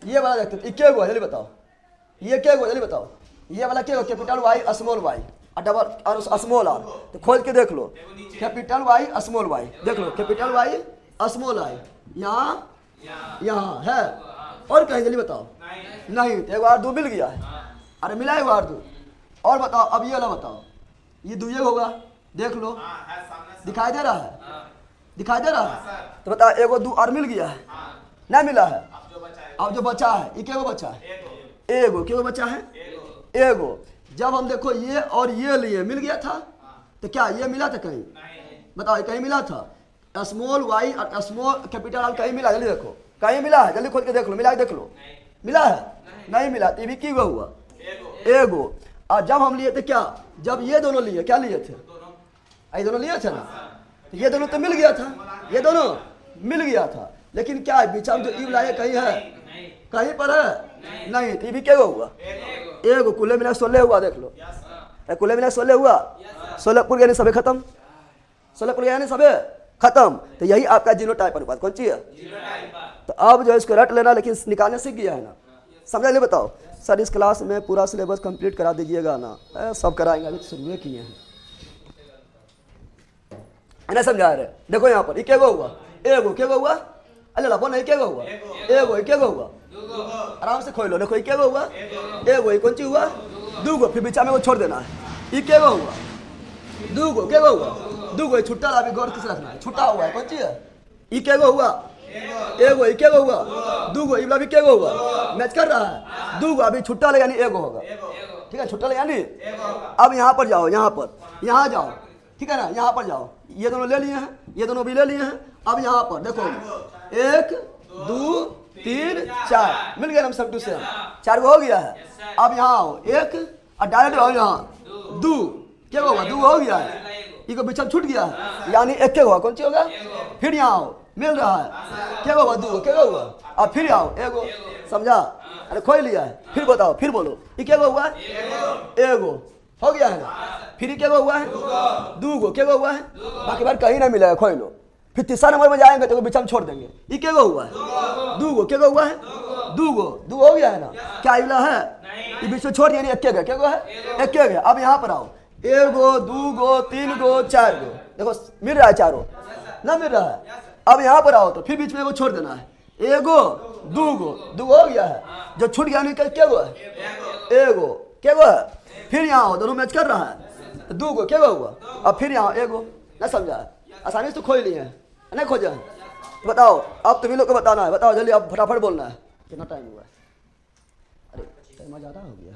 ये वाला रखते हैं, क्या हुआ जल्दी बताओ, ये क्या हुआ जल्दी बताओ। ये वाला क्या हुआ, कैपिटल वाई स्मॉल वाई और डबल और स्मॉल आर, तो खोज के देख लो, कैपिटल वाई स्मॉल वाई, देख लो कैपिटल वाई स्मॉल आई, यहाँ यहाँ है, और कहीं जल्दी बताओ, नहीं तो एक बार दो मिल गया है, अरे मिला है बार दो। और बताओ अब ये वाला बताओ, ये दो ये होगा, देख लो दिखाई दे रहा है, दिखाई दे रहा है। तो बताओ एगो दो और मिल गया है, नहीं मिला है। अब जो बचा है, ये क्या बचा है, एगो क्या बचा है, एगो। जब हम देखो ये और ये लिए मिल गया था, तो क्या ये मिला था कहीं, बताओ कहीं मिला था, स्मॉल वाई और स्मॉल कैपिटल आर कहीं मिला, जल्दी देखो कहीं मिला है, जल्दी खोल के देख लो, मिला देख लो, मिला है, नहीं मिला। तो ये भी क्यों हुआ, एगो। और जब हम लिए थे क्या, जब ये दोनों लिए, क्या लिए थे, ये दोनों लिए थे ना, तो ये दोनों तो मिल गया था, ये दोनों मिल गया था, लेकिन क्या है बीच में जो ईव लाए कहीं है, कहीं पर है नहीं, तो ये भी क्या हुआ, एगो। कुल मिला 16 हुआ, देख लो कुल मिला 16 हुआ, 16 पुर गया सबे खत्म, 16 पुर गया सबे खत्म। तो यही आपका जीनोटाइप अनुपात कौन सी है। तो अब जो है इसको रट लेना, लेकिन निकालने सीख गया है ना, समझा ले बताओ। सर इस क्लास में पूरा सिलेबस कंप्लीट करा दीजिएगा ना, सब कराएंगे, अभी शुरू किए हैं ना, समझा रहे। देखो यहाँ पर क्या हुआ, एगो क्या हुआ, अल्लाह बोल नहीं क्या हुआ, एगो क्या हुआ, आराम से खोल लो, देखो क्या हुआ, एगो कौन सी हुआ, दूगो, फिर बीचा में वो छोड़ देना है, ये क्या हुआ, दूगो क्या हुआ, दूगो छुट्टा अभी गौर किस रखना है, छुट्टा हुआ है कौन सी है, ये क्या हुआ, एगो क्या हुआ, दूगो इबला भी क्या हुआ, मैच कर रहा है, दूगो अभी छुट्टा लगा नहीं एगो होगा, ठीक है छुट्टा लगा नहीं। अब यहाँ पर जाओ, यहाँ पर, यहाँ जाओ, ठीक है ना, यहाँ पर जाओ, ये दोनों ले लिए हैं, ये दोनों भी ले लिए हैं। अब यहाँ पर देखो 1 2 3 4 मिल गया, हम सब टू से 4 हो गया है। अब यहाँ आओ, 1 और डायरेक्ट आओ यहाँ 2, क्या होगा, 2 हो गया है, ये बीच में छूट गया है, यानी 1 क्या होगा, कौन सी होगा। फिर यहाँ आओ, मिल रहा है, क्या होगा 2, क्या होगा, अब फिर आओ एगो, समझा। अरे खोई लिया है, फिर बताओ, फिर बोलो, ये क्या हुआ है? एगो हो गया है ना। फिर ये क्या हुआ है? दूगो क्या हुआ है? बाकी बार कहीं ना मिला है, खोई लो। फिर तीसरा नंबर में जाएंगे तो बीच में छोड़ देंगे। ये क्या हुआ है? दूगो क्या हुआ है? दूगो दूगो हो गया है ना। क्या इला है? ये बीच में छोड़ दिया नहीं, एक क्या है? एक गया। अब यहाँ पर आओ, एगो दूगो तीन गो चार गो, देखो मिल रहा है चारों ना, मिल रहा है। अब यहाँ पर आओ तो फिर बीच में एगो छोड़ देना है, एगो दूगो दूगो हो गया है। जो छूट गया नहीं क्या हुआ है? एगो क्या हुआ है? फिर यहाँ आओ, दोनों मैच कर रहा है, दूगो क्या हुआ? अब फिर यहाँ एगो, ना समझा? आसानी से तो खोज लिए हैं, नहीं खोजा है? बताओ, अब तुम्हें लोग को बताना है, बताओ जल्दी, अब फटाफट बोलना है। कितना टाइम हुआ है? अरे टाइम ज़्यादा हो गया।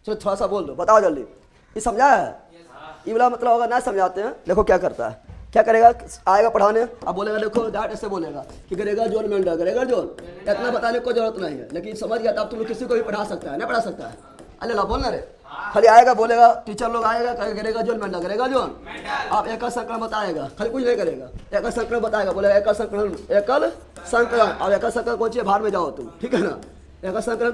चलो थोड़ा सा बोल दो, बताओ जल्दी। ये समझा है? ये वाला मतलब अगर ना समझाते हैं, देखो क्या करता है, क्या करेगा? आएगा पढ़ाने, अब बोलेगा, देखो डायरेक्ट ऐसे बोलेगा कि करेगा जोन मेंढा, करेगा जोन, इतना बताने को जरूरत नहीं है। लेकिन समझ गया, तब तुम लोग किसी को भी पढ़ा सकता है, ना पढ़ा सकता है? अल्लाह बोलना रे, खाली आएगा बोलेगा, टीचर लोग आएगा करेगा जोन मेंढा, करेगा जोन। आप एकल संकरण बताएगा, खाली कुछ नहीं करेगा, एकल संकरण बताएगा, बोलेगा एकल संकरण, एकल संकरण। अब एकल संकरण कौन सी भार में जाओ तुम, ठीक है ना? एकल संकरण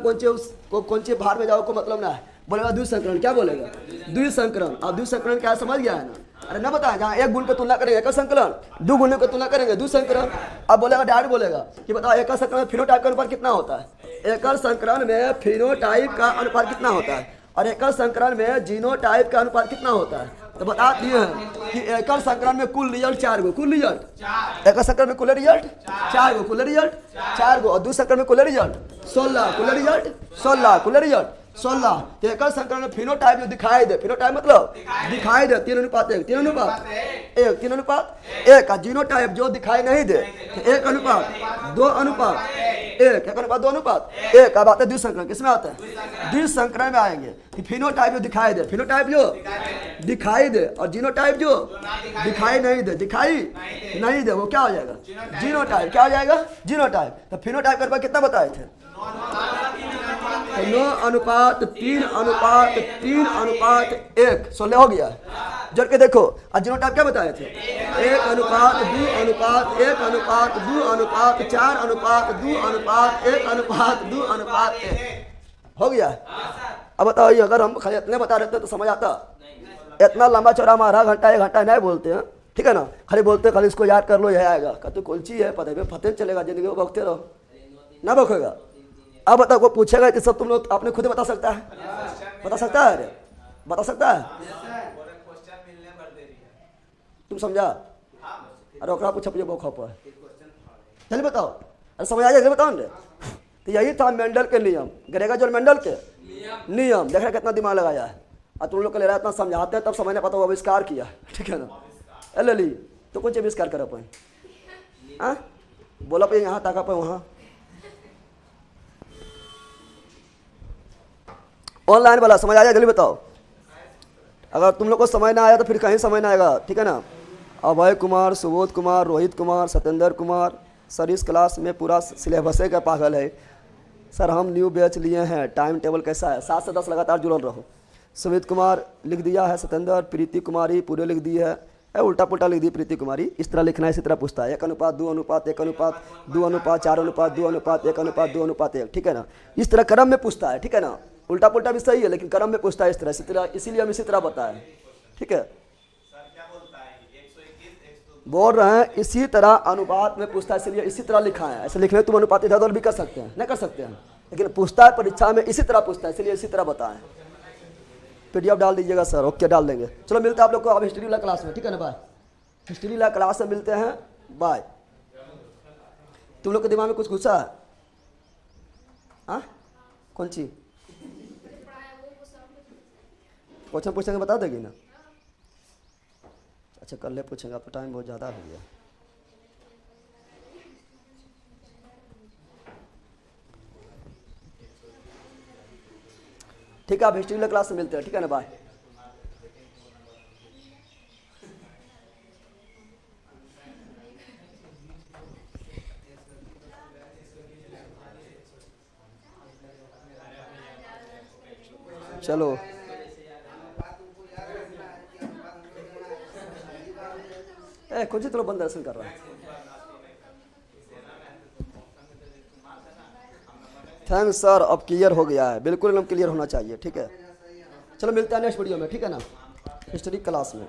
कौन सी भार में जाओ को मतलब ना है। बोलेगा द्विसंकरण, क्या बोलेगा? द्विसंकरण। अब द्विसंकरण क्या समझ गया है ना? अरे ना बताया, जहाँ एक गुण की तुलना करेंगे एकल संकलन, दो गुणों की तुलना करेंगे द्विसंकरण। अब बोलेगा डायरेक्ट बोलेगा कि बताओ एकल संकरण में फिनोटाइप का अनुपात कितना होता है? एकल संकरण में फिनोटाइप का अनुपात कितना होता है? और एकल संकरण में जीनोटाइप का अनुपात कितना होता है? तो बता दिए हैं कि एकल संकरण में कुल रिजल्ट 4 गो, कुल रिजल्ट एकल संकरण में कुल रिजल्ट 4 गो, कुल रिजल्ट 4 गो। और द्विसंकरण में कुल रिजल्ट 16, कुल रिजल्ट 16, कुल रिजल्ट 16। तो एकल संकरण में फिनोटाइप जो दिखाई दे, फिनोटाइप मतलब दिखाई दे 3:1, 3:1, 3:1। का जीनोटाइप जो दिखाई नहीं दे, 1:2:1, 1:2:1। अब आते हैं द्विसंकरण, किसमें आता है? द्विसंकरण में आएंगे कि फिनोटाइप जो दिखाई दे, फिनोटाइप जो दिखाई दे, और जीनोटाइप जो दिखाई नहीं दे, दिखाई नहीं दे, वो क्या हो जाएगा? जीनोटाइप। क्या हो जाएगा? जीनोटाइप। तो फिनोटाइप का कितना बताए थे? 9:3:3:1, 16 हो गया। जोड़ के देखो, और जीनोटाइप क्या बताए थे? 1:2:1:4:2:1:1:2:1:1 हो गया। अब बताओ, ये अगर हम खाली इतने बता देते तो समझ आता? इतना लंबा चौड़ा हमारा घंटा 1 घंटा नहीं बोलते हैं, ठीक है ना? खाली बोलते खाली इसको याद कर लो, यह आएगा। कहते कौन सी है पता है, फतेह चलेगा, जिंदगी में बकते रहो, ना बखेगा। अब बताओ, कोई पूछेगा कि सब तुम लोग आपने खुद बता सकता है? बता सकता है? अरे बता सकता है? तुम समझा? अरे ओकरा पूछा मुझे बहुत खौफ है, चलिए बताओ। अरे समझ आ जाए, बताओ ना। तो यही था मेंडल के नियम, गरेगा जो मेंडल के नियम। देख रहे कितना दिमाग लगाया है। और तुम लोग को ले रहा है, इतना समझाते हैं तब समझने पता वो आविष्कार किया, ठीक है ना? अरे ली तो कौन सी आविष्कार कर पाए? हाँ बोला पे यहाँ ताका पे वहाँ। ऑनलाइन वाला समझ आ जाए, जल्दी बताओ। अगर तुम लोग को समझ ना आया तो फिर कहीं समझ ना आएगा, ठीक है ना? अभय कुमार, सुबोध कुमार, रोहित कुमार, सत्येंद्र कुमार, सर इस क्लास में पूरा सिलेबस का पागल है सर। हम न्यू बैच लिए हैं, टाइम टेबल कैसा है? 7 से 10 लगातार जुड़ल रहो। सुमित कुमार लिख दिया है, सत्येंद्र, प्रीति कुमारी पूरे लिख दी है, उल्टा पुल्टा लिख दी प्रीति कुमारी। इस तरह लिखना है, इसी तरह पूछता है 1:2:1, 1:2:4, 2:4, 1:2:1, ठीक है ना? इस तरह क्रम में पूछता है, ठीक है ना? उल्टा पुल्टा भी सही है, लेकिन क्रम में पूछता है इस तरह, इसीलिए हम इसी तरह बताएं, ठीक है? बोल रहे हैं इसी तरह अनुपात में पूछता है, इसलिए इसी तरह लिखा है। ऐसे लिखने तुम अनुपात इधर उधर भी कर सकते हैं, नहीं कर सकते हैं, लेकिन पूछता है परीक्षा में इसी तरह पूछता है, इसलिए इसी तरह बताएं। PDF डाल दीजिएगा सर, ओके डाल देंगे। चलो मिलते हैं आप लोग को अब हिस्ट्री वाला क्लास में, ठीक है ना? बाय। हिस्ट्री वाला क्लास में मिलते हैं, बाय। तुम लोग के दिमाग में कुछ घुसा है? हाँ कौन सी क्वेश्चन पूछेंगे बता देगी ना? अच्छा कल ले पूछेंगे, आपका टाइम बहुत ज़्यादा हो गया। ठीक है, आप हिस्ट्री वाले क्लास में मिलते हैं, ठीक है ना? बाय। चलो है कौन सी तरफ बंद दर्शन कर रहा है। थैंक्स सर, अब क्लियर हो गया है, बिल्कुल एकदम क्लियर होना चाहिए। ठीक है, चलो मिलते हैं नेक्स्ट वीडियो में, ठीक है ना, हिस्ट्री क्लास में।